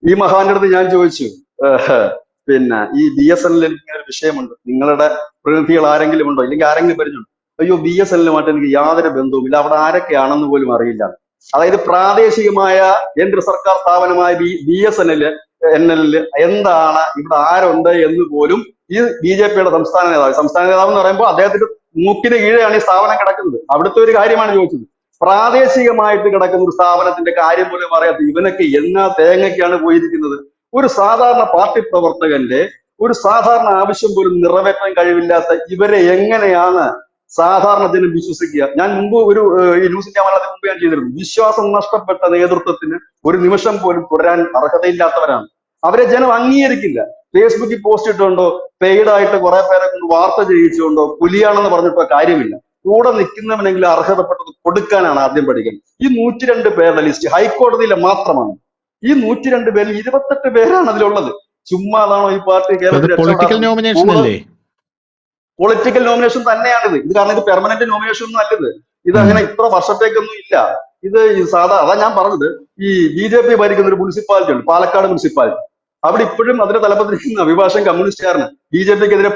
ഈ മഹാന്റെ അടുത്ത് ഞാൻ ചോദിച്ചു, പിന്നെ ഈ BSNL ഇങ്ങനെ ഒരു വിഷയമുണ്ട്, നിങ്ങളുടെ പ്രതിനിധികൾ ആരെങ്കിലും ഉണ്ടോ, ഇല്ലെങ്കിൽ ആരെങ്കിലും പരിചയമുണ്ടോ? അയ്യോ, BSNL-ലുമായിട്ട് എനിക്ക് യാതൊരു ബന്ധവുമില്ല, അവിടെ ആരൊക്കെയാണെന്ന് പോലും അറിയില്ല. അതായത് പ്രാദേശികമായ കേന്ദ്ര സർക്കാർ സ്ഥാപനമായ BSNL എന്താണ്, ഇവിടെ ആരുണ്ട് എന്ന് പോലും ഈ BJPയുടെ സംസ്ഥാന നേതാവ് എന്ന് പറയുമ്പോൾ അദ്ദേഹത്തിന്റെ മൂക്കിന് കീഴെയാണ് ഈ സ്ഥാപനം കിടക്കുന്നത്. അവിടുത്തെ ഒരു കാര്യമാണ് ചോദിച്ചത്. പ്രാദേശികമായിട്ട് കിടക്കുന്ന ഒരു സ്ഥാപനത്തിന്റെ കാര്യം പോലും അറിയാത്ത ഇവനൊക്കെ എന്നാ തേങ്ങയ്ക്കാണ് പോയിരിക്കുന്നത്. ഒരു സാധാരണ പാർട്ടി പ്രവർത്തകന്റെ ഒരു സാധാരണ ആവശ്യം പോലും നിറവേറ്റാൻ കഴിവില്ലാത്ത ഇവരെ എങ്ങനെയാണ് സാധാരണ ജനം വിശ്വസിക്കുക? ഞാൻ മുമ്പ് ഒരു ഈ ന്യൂസ് ഇന്ത്യ മലയാളത്തിന് മുമ്പ് ഞാൻ ചെയ്തിരുന്നു. വിശ്വാസം നഷ്ടപ്പെട്ട നേതൃത്വത്തിന് ഒരു നിമിഷം പോലും തുടരാൻ അർഹതയില്ലാത്തവരാണ്. അവരെ ജനം അംഗീകരിക്കില്ല. ഫേസ്ബുക്കിൽ പോസ്റ്റ് ഇട്ടുകൊണ്ടോ പെയ്ഡായിട്ട് കുറെ പേരെ കൊണ്ട് വാർത്ത ചെയ്യിച്ചുകൊണ്ടോ പുലിയാണെന്ന് പറഞ്ഞിട്ടോ കാര്യമില്ല. കൂടെ നിൽക്കുന്നവനെങ്കിലും അർഹതപ്പെട്ടത് കൊടുക്കാനാണ് ആദ്യം പഠിക്കുന്നത്. ഈ 102 പേരുടെ ലിസ്റ്റ് ഹൈക്കോടതിയിലെ മാത്രമാണ്. ഈ 102 പേരിൽ 28 പേരാണ് അതിലുള്ളത്. ചുമ്മാതാണോ ഈ പാർട്ടി കേരളത്തിൽ? പൊളിറ്റിക്കൽ നോമിനേഷൻ അല്ലേ? പൊളിറ്റിക്കൽ നോമിനേഷൻ തന്നെയാണിത്. ഇത് കാരണം ഇത് പെർമനന്റ് നോമിനേഷൻ ഒന്നും അല്ലത്. ഇത് അങ്ങനെ ഇത്ര വർഷത്തേക്കൊന്നും ഇല്ല. ഇത് അതാ ഞാൻ പറഞ്ഞത്, ഈ BJP ഭരിക്കുന്ന ഒരു മുനിസിപ്പാലിറ്റി ഉണ്ട്, പാലക്കാട് മുനിസിപ്പാലിറ്റി. അവിടെ ഇപ്പോഴും അതിന്റെ തലപ്പത്തിരിക്കുന്ന അഭിഭാഷകൻ കമ്മ്യൂണിസ്റ്റുകാരന് BJPക്കെതിരെ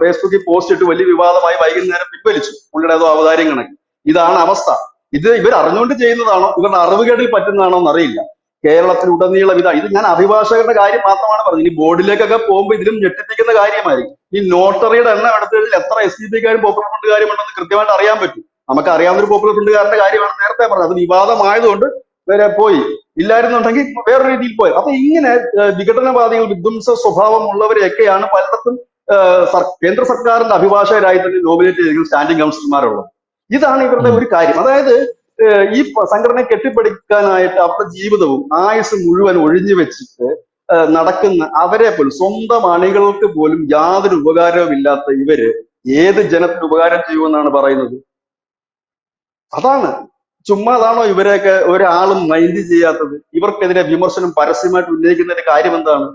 ഫേസ്ബുക്കിൽ പോസ്റ്റ് ഇട്ട് വലിയ വിവാദമായി വൈകുന്നേരം പിൻവലിച്ചു, പുള്ളിയുടെ ഏതോ അവതാരം കണക്ക്. ഇതാണ് അവസ്ഥ. ഇത് ഇവർ അറിഞ്ഞുകൊണ്ട് ചെയ്യുന്നതാണോ ഇവരുടെ അറിവുകേടിൽ പറ്റുന്നതാണോ എന്നറിയില്ല. കേരളത്തിലുടനീളം ഇത് ഞാൻ അഭിഭാഷകരുടെ കാര്യം മാത്രമാണ് പറഞ്ഞത്. ഈ ബോർഡിലേക്കൊക്കെ പോകുമ്പോൾ ഇതിലും ഞെട്ടിപ്പിക്കുന്ന കാര്യമായിരിക്കും. ഈ നോട്ടറിയുടെ എണ്ണം എടുത്തു കഴിഞ്ഞാൽ എത്ര SDPക്കാരും പോപ്പുലർ ഫ്രണ്ടുകാരും ഉണ്ടെന്ന് കൃത്യമായിട്ട് അറിയാൻ പറ്റും. നമുക്ക് അറിയാവുന്ന ഒരു പോപ്പുലർ ഫ്രണ്ടുകാരന്റെ കാര്യമാണ് നേരത്തെ പറഞ്ഞത്. അത് വിവാദമായതുകൊണ്ട് വരെ പോയി, ഇല്ലായിരുന്നുണ്ടെങ്കിൽ വേറൊരു രീതിയിൽ പോയി. അപ്പൊ ഇങ്ങനെ വിഘടനവാദികൾ, വിധ്വംസ സ്വഭാവമുള്ളവരെയൊക്കെയാണ് പലയിടത്തും കേന്ദ്ര സർക്കാരിന്റെ അഭിഭാഷകരായി തന്നെ നോമിനേറ്റ് ചെയ്തിരിക്കുന്ന സ്റ്റാൻഡിംഗ് കൗൺസിലർമാരുള്ളത്. ഇതാണ് ഇവരുടെ ഒരു കാര്യം. അതായത് ഈ സംഘടനയെ കെട്ടിപ്പടുക്കാനായിട്ട് അവരുടെ ജീവിതവും ആയുസ് മുഴുവൻ ഒഴിഞ്ഞു വെച്ചിട്ട് നടക്കുന്ന അവരെ പോലും, സ്വന്തം അണികൾക്ക് പോലും യാതൊരു ഉപകാരവും ഇല്ലാത്ത ഇവര് ഏത് ജനത്തിന് ഉപകാരം ചെയ്യുമെന്നാണ് പറയുന്നത്? അതാണ്. ചുമ്മാതാണോ ഇവരെയൊക്കെ ഒരാളും മൈൻഡ് ചെയ്യാത്തത്? ഇവർക്കെതിരെ വിമർശനം പരസ്യമായിട്ട് ഉന്നയിക്കുന്നതിന്റെ കാര്യം എന്താണ്?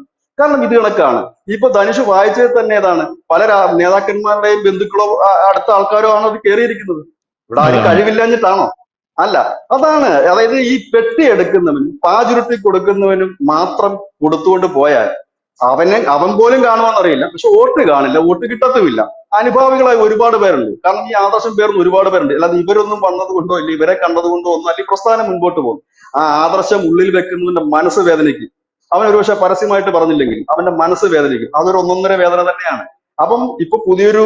കാരണം ഇത് കണക്കാണ്. ഇപ്പൊ ധനുഷ് വായിച്ചത് തന്നെ ഏതാണ്, പല നേതാക്കന്മാരുടെയും ബന്ധുക്കളോ അടുത്ത ആൾക്കാരോ ആണ് അത് കയറിയിരിക്കുന്നത്. ഇവിടെ ആരും അതാണ് കഴിവില്ലാഞ്ഞിട്ടാണോ? അല്ല, അതാണ്. അതായത് ഈ പെട്ടി എടുക്കുന്നവനും പാചുരുട്ടി കൊടുക്കുന്നവനും മാത്രം കൊടുത്തുകൊണ്ട് പോയാൽ അവൻ പോലും കാണുവാന്നറിയില്ല, പക്ഷെ വോട്ട് കാണില്ല, വോട്ട് കിട്ടത്തുമില്ല. അനുഭാവികളായി ഒരുപാട് പേരുണ്ട്. കാരണം ഈ ആദർശം പേർന്ന് ഒരുപാട് പേരുണ്ട്. അല്ലാതെ ഇവരൊന്നും വന്നത് കൊണ്ടോ ഇല്ല ഇവരെ കണ്ടത് കൊണ്ടോ ഒന്നും അല്ല ഈ പ്രസ്ഥാനം മുൻപോട്ട് പോകും. ആ ആദർശം ഉള്ളിൽ വെക്കുന്നതിന്റെ മനസ്സ് വേദനിക്കും. അവൻ ഒരുപക്ഷെ പരസ്യമായിട്ട് പറഞ്ഞില്ലെങ്കിൽ അവന്റെ മനസ്സ് വേദനിക്കും. അതൊരു ഒന്നൊന്നര വേദന തന്നെയാണ്. അപ്പം ഇപ്പൊ പുതിയൊരു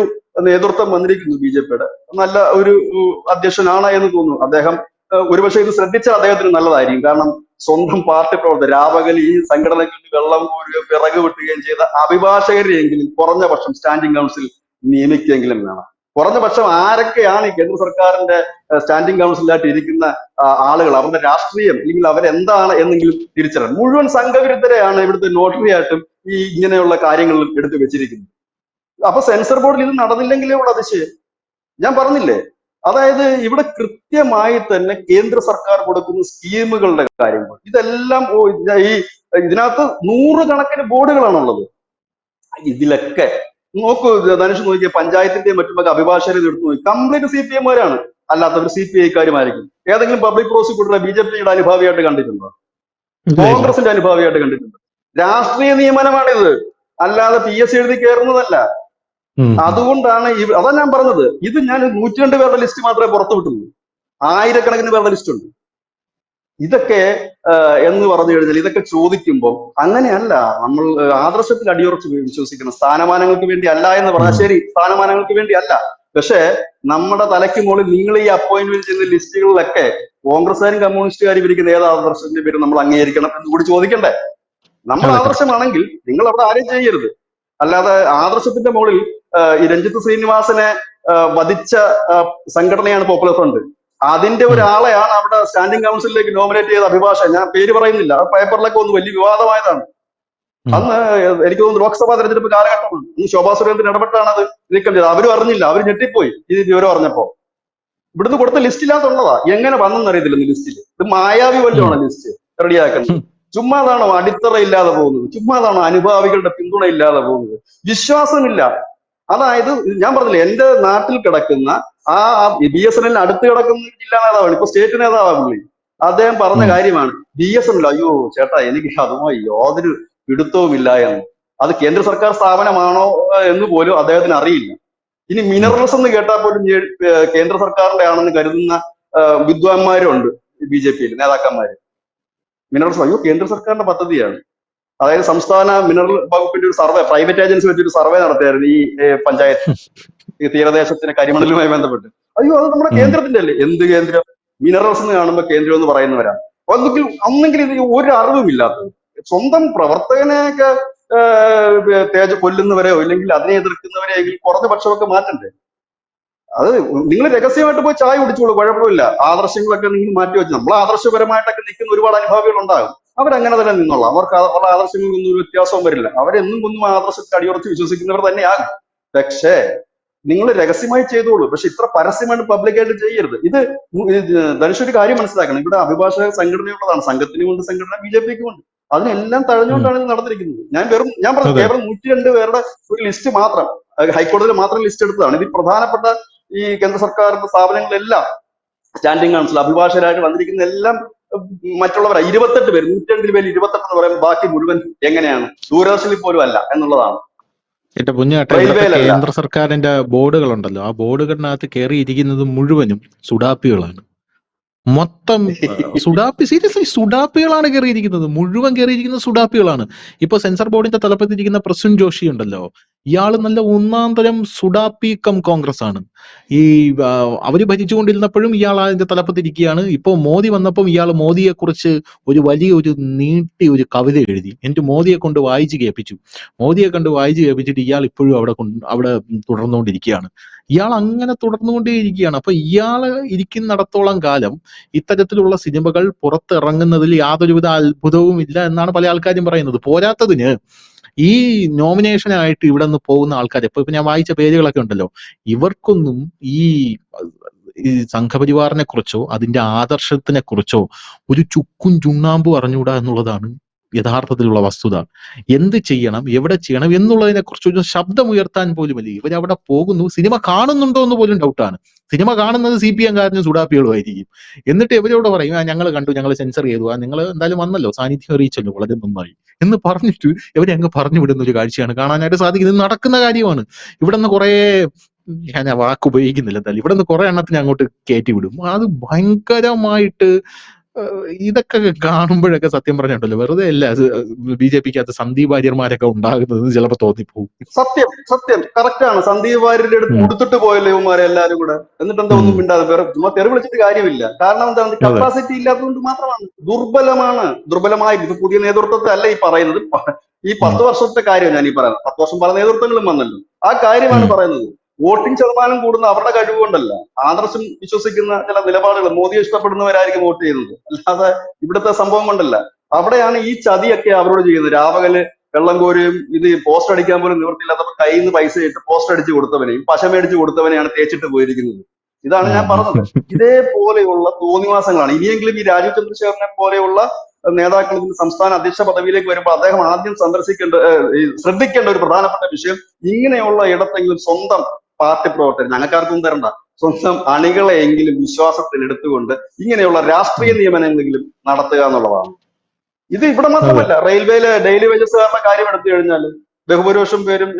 നേതൃത്വം വന്നിരിക്കുന്നു BJP-യുടെ. നല്ല ഒരു അധ്യക്ഷനാണ് എന്ന് തോന്നുന്നു അദ്ദേഹം. ഒരുപക്ഷെ ഇത് ശ്രദ്ധിച്ചാൽ അദ്ദേഹത്തിന് നല്ലതായിരിക്കും. കാരണം സ്വന്തം പാർട്ടി പ്രവർത്തകർ രാപകൽ ഈ സംഘടനയ്ക്ക് വെള്ളം കോരുകയും വിറക് വെട്ടുകയും ചെയ്ത അഭിഭാഷകരെയെങ്കിലും കുറഞ്ഞ പക്ഷം സ്റ്റാൻഡിംഗ് കൗൺസിൽ നിയമിക്കുകയെങ്കിലും വേണം. കുറഞ്ഞ പക്ഷം ആരൊക്കെയാണ് ഈ കേന്ദ്ര സർക്കാരിന്റെ സ്റ്റാൻഡിംഗ് കൗൺസിലായിട്ട് ഇരിക്കുന്ന ആളുകൾ, അവരുടെ രാഷ്ട്രീയം അല്ലെങ്കിൽ അവരെന്താണ് എന്നെങ്കിലും തിരിച്ചറിയാം. മുഴുവൻ സംഘവിരുദ്ധരെയാണ് ഇവിടുത്തെ നോട്ടറി ആയിട്ടും ഈ ഇങ്ങനെയുള്ള കാര്യങ്ങളിലും എടുത്തു വെച്ചിരിക്കുന്നത്. അപ്പൊ സെൻസർ ബോർഡിൽ ഇത് നടന്നില്ലെങ്കിലേ ഉള്ള അതിശയം. ഞാൻ പറഞ്ഞില്ലേ, അതായത് ഇവിടെ കൃത്യമായി തന്നെ കേന്ദ്ര സർക്കാർ കൊടുക്കുന്ന സ്കീമുകളുടെ കാര്യങ്ങൾ ഇതെല്ലാം ഈ ഇതിനകത്ത് 100 കണക്കിന് ബോർഡുകളാണുള്ളത്. ഇതിലൊക്കെ നോക്കൂ, ധനുഷ് നോക്കിയ പഞ്ചായത്തിന്റെയും മറ്റുമൊക്കെ അഭിഭാഷകരെ എടുത്തു നോക്കി, കംപ്ലീറ്റ് CPM-കാരാണ്, അല്ലാത്തവർ CPI-കാരുമായിരിക്കും. ഏതെങ്കിലും പബ്ലിക് പ്രോസിക്യൂട്ടറെ BJP-യുടെ അനുഭാവിയായിട്ട് കണ്ടിട്ടുണ്ടോ? കോൺഗ്രസിന്റെ അനുഭാവിയായിട്ട് കണ്ടിട്ടുണ്ടോ? രാഷ്ട്രീയ നിയമനമാണിത്, അല്ലാതെ PSC എഴുതി കയറുന്നതല്ല. അതുകൊണ്ടാണ് അതാ ഞാൻ പറഞ്ഞത്. ഇത് ഞാൻ 102 പേരുടെ ലിസ്റ്റ് മാത്രമേ പുറത്തു വിട്ടുള്ളൂ. ആയിരക്കണക്കിന് പേരുടെ ലിസ്റ്റ് ഉണ്ട്. ഇതൊക്കെ എന്ന് പറഞ്ഞു കഴിഞ്ഞാൽ ഇതൊക്കെ ചോദിക്കുമ്പോൾ അങ്ങനെയല്ല. നമ്മൾ ആദർശത്തിൽ അടിയുറച്ച് വിശ്വസിക്കണം. സ്ഥാനമാനങ്ങൾക്ക് വേണ്ടി അല്ല എന്ന് പറഞ്ഞാൽ ശരി, സ്ഥാനമാനങ്ങൾക്ക് വേണ്ടി അല്ല. പക്ഷെ നമ്മുടെ തലയ്ക്ക് മുകളിൽ നിങ്ങൾ ഈ അപ്പോയിന്റ്മെന്റ് ചെയ്യുന്ന ലിസ്റ്റുകളിലൊക്കെ കോൺഗ്രസ്സുകാരും കമ്മ്യൂണിസ്റ്റുകാരും ഇരിക്കുന്ന ഏത് ആദർശത്തിന്റെ പേര് നമ്മൾ അംഗീകരിക്കണം എന്ന് കൂടി ചോദിക്കണ്ടേ? നമ്മൾ ആദർശമാണെങ്കിൽ നിങ്ങൾ അവിടെ ആരെയും ചെയ്യരുത്. അല്ലാതെ ആദർശത്തിന്റെ മുകളിൽ ഈ രഞ്ജിത്ത് ശ്രീനിവാസനെ വധിച്ച സംഘടനയാണ് പോപ്പുലർ ഫ്രണ്ട്. അതിന്റെ ഒരാളെയാണ് അവിടെ സ്റ്റാൻഡിംഗ് കൗൺസിലിലേക്ക് നോമിനേറ്റ് ചെയ്ത അഭിഭാഷകൻ. ഞാൻ പേര് പറയുന്നില്ല, അത് പേപ്പറിലൊക്കെ ഒന്ന് വലിയ വിവാദമായതാണ്. അന്ന് എനിക്ക് തോന്നുന്നു ലോക്സഭാ തെരഞ്ഞെടുപ്പ് കാലഘട്ടമാണ്. ഇന്ന് ശോഭാ സുരേന്ദ്രൻ ഇടപെട്ടാണ് അത് നീക്കം ചെയ്തത്. അവരും അറിഞ്ഞില്ല, അവർ ഞെട്ടിപ്പോയി ഈ വിവരം അറിഞ്ഞപ്പോ. ഇവിടുന്ന് കൊടുത്ത ലിസ്റ്റില്ലാത്തുള്ളതാ, എങ്ങനെ വന്നെന്ന് അറിയത്തില്ല ലിസ്റ്റിൽ. ഇത് മായാവി വല്ലതുമാണ് ലിസ്റ്റ് റെഡിയാക്കുന്നത്. ചുമ്മാതാണോ അടിത്തറ ഇല്ലാതെ പോകുന്നത്? ചുമ്മാതാണോ അനുഭാവികളുടെ പിന്തുണ ഇല്ലാതെ പോകുന്നത്? വിശ്വാസമില്ല. അതായത് ഞാൻ പറഞ്ഞില്ലേ, എന്റെ നാട്ടിൽ കിടക്കുന്ന ആ BSNL അടുത്ത് കിടക്കുന്ന ജില്ലാ നേതാവാണ്, ഇപ്പൊ സ്റ്റേറ്റ് നേതാവാണ് പുള്ളി. അദ്ദേഹം പറഞ്ഞ കാര്യമാണ്, BSNL അയ്യോ ചേട്ടാ എനിക്ക് അതുമായി യാതൊരു പിടുത്തവുമില്ല എന്ന്. അത് കേന്ദ്ര സർക്കാർ സ്ഥാപനമാണോ എന്ന് പോലും അദ്ദേഹത്തിന് അറിയില്ല. ഇനി മിനറൽസ് എന്ന് കേട്ടാൽ പോലും കേന്ദ്ര സർക്കാരിന്റെ ആണെന്ന് കരുതുന്ന വിദ്വാൻമാരുണ്ട് BJP-യിൽ, നേതാക്കന്മാര്. മിനറൽസ് അയ്യോ കേന്ദ്ര സർക്കാരിന്റെ പദ്ധതിയാണ്. അതായത് സംസ്ഥാന മിനറൽ വകുപ്പിന്റെ ഒരു സർവേ, പ്രൈവറ്റ് ഏജൻസി വെച്ചൊരു സർവേ നടത്തിയായിരുന്നു ഈ പഞ്ചായത്ത്, ഈ തീരദേശത്തിന് കരിമണലുമായി ബന്ധപ്പെട്ട്. അയ്യോ അത് നമ്മുടെ കേന്ദ്രത്തിന്റെ അല്ലേ? എന്ത് കേന്ദ്രം? മിനറൽസ് എന്ന് കാണുമ്പോ കേന്ദ്രം എന്ന് പറയുന്നവരാണ്. ഒന്നെങ്കിൽ ഇത് ഒരു അറിവുമില്ലാത്തത്, സ്വന്തം പ്രവർത്തകനെയൊക്കെ കൊല്ലുന്നവരെയോ ഇല്ലെങ്കിൽ അതിനെ എതിർക്കുന്നവരെയെങ്കിൽ കുറഞ്ഞ പക്ഷമൊക്കെ മാറ്റണ്ടേ? അത് നിങ്ങൾ രഹസ്യമായിട്ട് പോയി ചായ കുടിച്ചോളൂ, കുഴപ്പമില്ല. ആദർശങ്ങളൊക്കെ നിങ്ങൾ മാറ്റി വെച്ചു. നമ്മൾ ആദർശപരമായിട്ടൊക്കെ നിൽക്കുന്ന ഒരുപാട് അനുഭാവികൾ ഉണ്ടാകും. അവരങ്ങനെ തന്നെ നിന്നോളാം. അവർക്ക് അവരുടെ ആദർശങ്ങൾക്കൊന്നും ഒരു വ്യത്യാസവും വരില്ല. അവരെന്നും ഒന്നും ആദർശത്തെ അടിയുറച്ച് വിശ്വസിക്കുന്നവർ തന്നെയാകും. പക്ഷേ നിങ്ങൾ രഹസ്യമായി ചെയ്തോളൂ, പക്ഷെ ഇത്ര പരസ്യമായിട്ട് പബ്ലിക്കായിട്ട് ചെയ്യരുത്. ഇത് ധനുഷ് ഒരു കാര്യം മനസ്സിലാക്കണം, ഇവിടെ അഭിഭാഷക സംഘടനയുള്ളതാണ്. സംഘത്തിനും ഉണ്ട് സംഘടന, BJP-ക്കും ഉണ്ട്. അതിനെല്ലാം തഴഞ്ഞുകൊണ്ടാണ് ഇത് നടന്നിരിക്കുന്നത്. ഞാൻ പറഞ്ഞു കേവലം 102 പേരുടെ ഒരു ലിസ്റ്റ് മാത്രം, ഹൈക്കോടതിയിൽ മാത്രം ലിസ്റ്റ് എടുത്തതാണ്. ഇത് പ്രധാനപ്പെട്ട ഈ കേന്ദ്ര സർക്കാരിന്റെ സ്ഥാപനങ്ങളെല്ലാം സ്റ്റാൻഡിംഗ് കൗൺസിൽ അഭിഭാഷകരായിട്ട് വന്നിരിക്കുന്ന എല്ലാം മറ്റുള്ളവരാ. 28 പേര്, 102 പേര് 28 എന്ന് പറയുമ്പോൾ ബാക്കി മുഴുവൻ എങ്ങനെയാണ്? ദൂരദർശനിൽ പോലും അല്ല എന്നുള്ളതാണ്. എന്റെ കുഞ്ഞാട്ടെ, കേന്ദ്ര സർക്കാരിന്റെ ബോർഡുകളുണ്ടല്ലോ, ആ ബോർഡുകളിനകത്ത് കയറിയിരിക്കുന്നത് മുഴുവനും സുഡാപ്പികളാണ്. മൊത്തം സീരിയസ്ലി സുഡാപ്പികളാണ് കയറിയിരിക്കുന്നത്, മുഴുവൻ കയറിയിരിക്കുന്നത് സുഡാപ്പികളാണ്. ഇപ്പൊ സെൻസർ ബോർഡിന്റെ തലപ്പത്തിരിക്കുന്ന പ്രസുൻ ജോഷി ഉണ്ടല്ലോ, ഇയാള് നല്ല ഒന്നാം തരം സുഡാപ്പി കം കോൺഗ്രസ് ആണ്. ഈ അവര് ഭരിച്ചുകൊണ്ടിരുന്നപ്പോഴും ഇയാൾ അതിന്റെ തലപ്പത്തിരിക്കുകയാണ്. ഇപ്പൊ മോദി വന്നപ്പം ഇയാൾ മോദിയെ കുറിച്ച് ഒരു നീട്ടി ഒരു കവിത എഴുതി, എന്നിട്ട് മോദിയെ കൊണ്ട് വായിച്ചു കേൾപ്പിച്ചു. മോദിയെ കണ്ട് വായിച്ചു കേൾപ്പിച്ചിട്ട് ഇയാൾ ഇപ്പോഴും അവിടെ തുടർന്നുകൊണ്ടിരിക്കുകയാണ്. ഇയാൾ അങ്ങനെ തുടർന്നുകൊണ്ടേയിരിക്കുകയാണ്. അപ്പൊ ഇയാള് ഇരിക്കുന്നിടത്തോളം കാലം ഇത്തരത്തിലുള്ള സിനിമകൾ പുറത്തിറങ്ങുന്നതിൽ യാതൊരുവിധ അത്ഭുതവും ഇല്ല എന്നാണ് പല ആൾക്കാരും പറയുന്നത്. പോരാത്തതിന് ഈ നോമിനേഷനായിട്ട് ഇവിടെ നിന്ന് പോകുന്ന ആൾക്കാർ, ഇപ്പൊ ഞാൻ വായിച്ച പേരുകളൊക്കെ ഉണ്ടല്ലോ, ഇവർക്കൊന്നും ഈ സംഘപരിവാറിനെ കുറിച്ചോ അതിന്റെ ആദർശത്തിനെ കുറിച്ചോ ഒരു ചുക്കും ചുണ്ണാമ്പും അറിഞ്ഞുകൂടാ എന്നുള്ളതാണ് യഥാർത്ഥത്തിലുള്ള വസ്തുത. എന്ത് ചെയ്യണം, എവിടെ ചെയ്യണം എന്നുള്ളതിനെ കുറിച്ച് ശബ്ദമുയർത്താൻ പോലുമല്ല. ഇവരവിടെ പോകുന്നു, സിനിമ കാണുന്നുണ്ടോ എന്ന് പോലും ഡൗട്ടാണ്. സിനിമ കാണുന്നത് CPM കാരനും സുഡാപ്പികളും ആയിരിക്കും. എന്നിട്ട് ഇവരോട് പറയും, ഞങ്ങൾ കണ്ടു, ഞങ്ങൾ സെൻസർ ചെയ്തു, നിങ്ങൾ എന്തായാലും വന്നല്ലോ, സാന്നിധ്യം അറിയിച്ചല്ലോ, വളരെ നന്നായി എന്ന് പറഞ്ഞിട്ട് ഇവരെ അങ്ങ് പറഞ്ഞു വിടുന്ന ഒരു കാഴ്ചയാണ് കാണാനായിട്ട് സാധിക്കുന്നത്. ഇത് നടക്കുന്ന കാര്യമാണ്. ഇവിടെ നിന്ന് കുറെ, ഞാൻ ആ വാക്ക് ഉപയോഗിക്കുന്നില്ല, എന്തായാലും ഇവിടെ നിന്ന് കുറെ എണ്ണത്തിന് അങ്ങോട്ട് കയറ്റി വിടും. അത് ഭയങ്കരമായിട്ട് ഇതൊക്കെ കാണുമ്പോഴൊക്കെ സത്യം പറഞ്ഞിട്ടുണ്ടല്ലോ, വെറുതെ അല്ല BJPക്കകത്ത് സന്ദീപ് വാര്യർമാരൊക്കെ ഉണ്ടാകുന്നത് ചിലപ്പോ തോന്നിപ്പോകും. സത്യം സത്യം കറക്റ്റ് ആണ്. സന്ദീപ് വാര്യരുടെ അടുത്ത് ഉടുത്തിട്ട് പോയല്ലോ ഇവന്മാരെ എല്ലാരും കൂടെ. എന്നിട്ട് എന്താ ഒന്നും മിണ്ടാതെ വേറെ ചുമ്മാ തെറി വിളിച്ചിട്ട് കാര്യമില്ല. കാരണം എന്താണ്? കപ്പാസിറ്റി ഇല്ലാത്തതുകൊണ്ട് മാത്രമാണ്. ദുർബലമായി. ഇത് പുതിയ നേതൃത്വത്തെ അല്ല ഈ പറയുന്നത്. ഈ 10 വർഷത്തെ കാര്യം ഞാൻ ഈ പറയുന്നത്. 10 വർഷം പല നേതൃത്വങ്ങളും വന്നല്ലോ, ആ കാര്യമാണ് പറയുന്നത്. വോട്ടിംഗ് ശതമാനം കൂടുന്ന അവരുടെ കഴിവ് കൊണ്ടല്ല, ആദർശം വിശ്വസിക്കുന്ന ചില നിലപാടുകൾ, മോദിയെ ഇഷ്ടപ്പെടുന്നവരായിരിക്കും വോട്ട് ചെയ്യുന്നത്, അല്ലാതെ ഇവിടുത്തെ സംഭവം കൊണ്ടല്ല. അവിടെയാണ് ഈ ചതിയൊക്കെ അവരോട് ചെയ്യുന്നത്. രാവകല് വെള്ളം കോരുകയും ഇത് പോസ്റ്റ് അടിക്കാൻ പോലും നിവൃത്തിയില്ലാത്തപ്പോൾ കയ്യിൽ നിന്ന് പൈസ ഇട്ട് പോസ്റ്റ് അടിച്ച് കൊടുത്തവനെയും പശ മേടിച്ച് കൊടുത്തവനെയാണ് തേച്ചിട്ട് പോയിരിക്കുന്നത്. ഇതാണ് ഞാൻ പറഞ്ഞത്. ഇതേപോലെയുള്ള തോന്നിവാസങ്ങളാണ്. ഇനിയെങ്കിലും ഈ രാജീവ് ചന്ദ്രശേഖരനെ പോലെയുള്ള നേതാക്കൾ സംസ്ഥാന അധ്യക്ഷ പദവിയിലേക്ക് വരുമ്പോൾ അദ്ദേഹം ആദ്യം ശ്രദ്ധിക്കേണ്ട ഒരു പ്രധാനപ്പെട്ട വിഷയം, ഇങ്ങനെയുള്ള ഇടത്തെങ്കിലും സ്വന്തം പാർട്ടി പ്രവർത്തകർ, ഞങ്ങൾക്കാർക്കും തരണ്ട, സ്വന്തം അണികളെയെങ്കിലും വിശ്വാസത്തിൽ എടുത്തുകൊണ്ട് ഇങ്ങനെയുള്ള രാഷ്ട്രീയ നിയമനങ്ങളെങ്കിലും നടത്തുക എന്നുള്ളതാണ്. ഇത് ഇവിടെ മാത്രമല്ല, റെയിൽവേയിലെ ഡെയിലി വേജസുകാരുടെ കാര്യം എടുത്തു കഴിഞ്ഞാൽ ബഹുഭൂരിപക്ഷം പേരും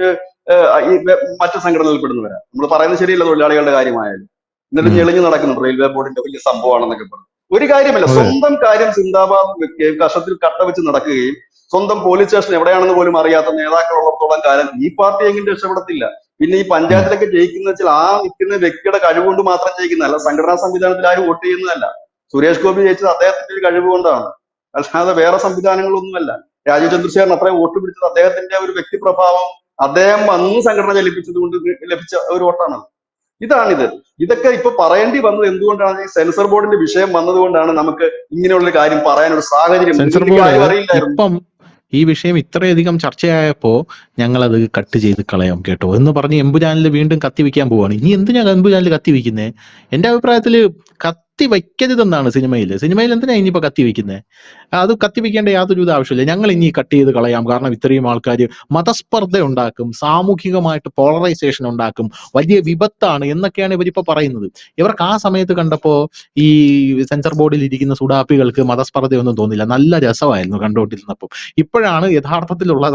മറ്റു സംഘടനകളിൽ പെടുന്നവരാ. നമ്മൾ പറയുന്നത് ശരിയല്ല, തൊഴിലാളികളുടെ കാര്യമായാലും. എന്നിട്ട് ഞെളിഞ്ഞു നടക്കുന്നുണ്ട് റെയിൽവേ ബോർഡിന്റെ വലിയ സംഭവമാണെന്നൊക്കെ പറഞ്ഞു. ഒരു കാര്യമല്ല, സ്വന്തം കാര്യം സിന്ദാബാദ് വെക്കുകയും കഷത്തിൽ കട്ട വെച്ച് നടക്കുകയും സ്വന്തം പോലീസ് സ്റ്റേഷൻ എവിടെയാണെന്ന് പോലും അറിയാത്ത നേതാക്കളുള്ളിടത്തോളം കാലം ഈ പാർട്ടി എങ്കിലും രക്ഷപ്പെടത്തില്ല. പിന്നെ ഈ പഞ്ചായത്തിലൊക്കെ ജയിക്കുന്ന വെച്ചാൽ ആ നിൽക്കുന്ന വ്യക്തിയുടെ കഴിവ് കൊണ്ട് മാത്രം ജയിക്കുന്നതല്ല, സംഘടനാ സംവിധാനത്തിൽ ആരും വോട്ട് ചെയ്യുന്നതല്ല. സുരേഷ് ഗോപി ജയിച്ചത് അദ്ദേഹത്തിന്റെ ഒരു കഴിവ് കൊണ്ടാണ്, അല്ലാതെ വേറെ സംവിധാനങ്ങളൊന്നുമല്ല. രാജീവ് ചന്ദ്രശേഖരൻ അത്രയും വോട്ട് പിടിച്ചത് അദ്ദേഹത്തിന്റെ ഒരു വ്യക്തിപ്രഭാവം, അദ്ദേഹം വന്ന് സംഘടന ചലിപ്പിച്ചത് കൊണ്ട് ലഭിച്ച ഒരു വോട്ടാണ്. ഇതാണിത്. ഇതൊക്കെ ഇപ്പൊ പറയേണ്ടി വന്നത് എന്തുകൊണ്ടാണ്? ഈ സെൻസർ ബോർഡിന്റെ വിഷയം വന്നതുകൊണ്ടാണ് നമുക്ക് ഇങ്ങനെയുള്ള കാര്യം പറയാനൊരു സാഹചര്യം. ഇപ്പം ഈ വിഷയം ഇത്രയധികം ചർച്ചയായപ്പോ ഞങ്ങളത് കട്ട് ചെയ്ത് കളയാം കേട്ടോ എന്ന് പറഞ്ഞ് എമ്പുരാനിൽ വീണ്ടും കത്തിവെക്കാൻ പോവാണ്. ഇനി എന്തിനാ എമ്പുരാനിൽ കത്തിവെക്കുന്നേ? എന്റെ അഭിപ്രായത്തില് കത്തി വെക്കരുതെന്നാണ്. സിനിമയിൽ എന്തിനാ ഇനിയിപ്പോ കത്തിവെക്കുന്നത്? അത് കത്തിവെക്കേണ്ട യാതൊരു ആവശ്യമില്ല. ഞങ്ങൾ ഇനി കട്ട് ചെയ്ത് കളയാം, കാരണം ഇത്രയും ആൾക്കാർ മതസ്പർദ്ധ ഉണ്ടാക്കും, സാമൂഹികമായിട്ട് പോളറൈസേഷൻ ഉണ്ടാക്കും, വലിയ വിപത്താണ് എന്നൊക്കെയാണ് ഇവരിപ്പോ പറയുന്നത്. ഇവർക്ക് ആ സമയത്ത് കണ്ടപ്പോ ഈ സെൻസർ ബോർഡിൽ ഇരിക്കുന്ന സുഡാപ്പികൾക്ക് മതസ്പർദ്ധയൊന്നും തോന്നില്ല, നല്ല രസമായിരുന്നു കണ്ടോണ്ടിരുന്നപ്പോൾ. ഇപ്പോഴാണ് യഥാർത്ഥത്തിലുള്ള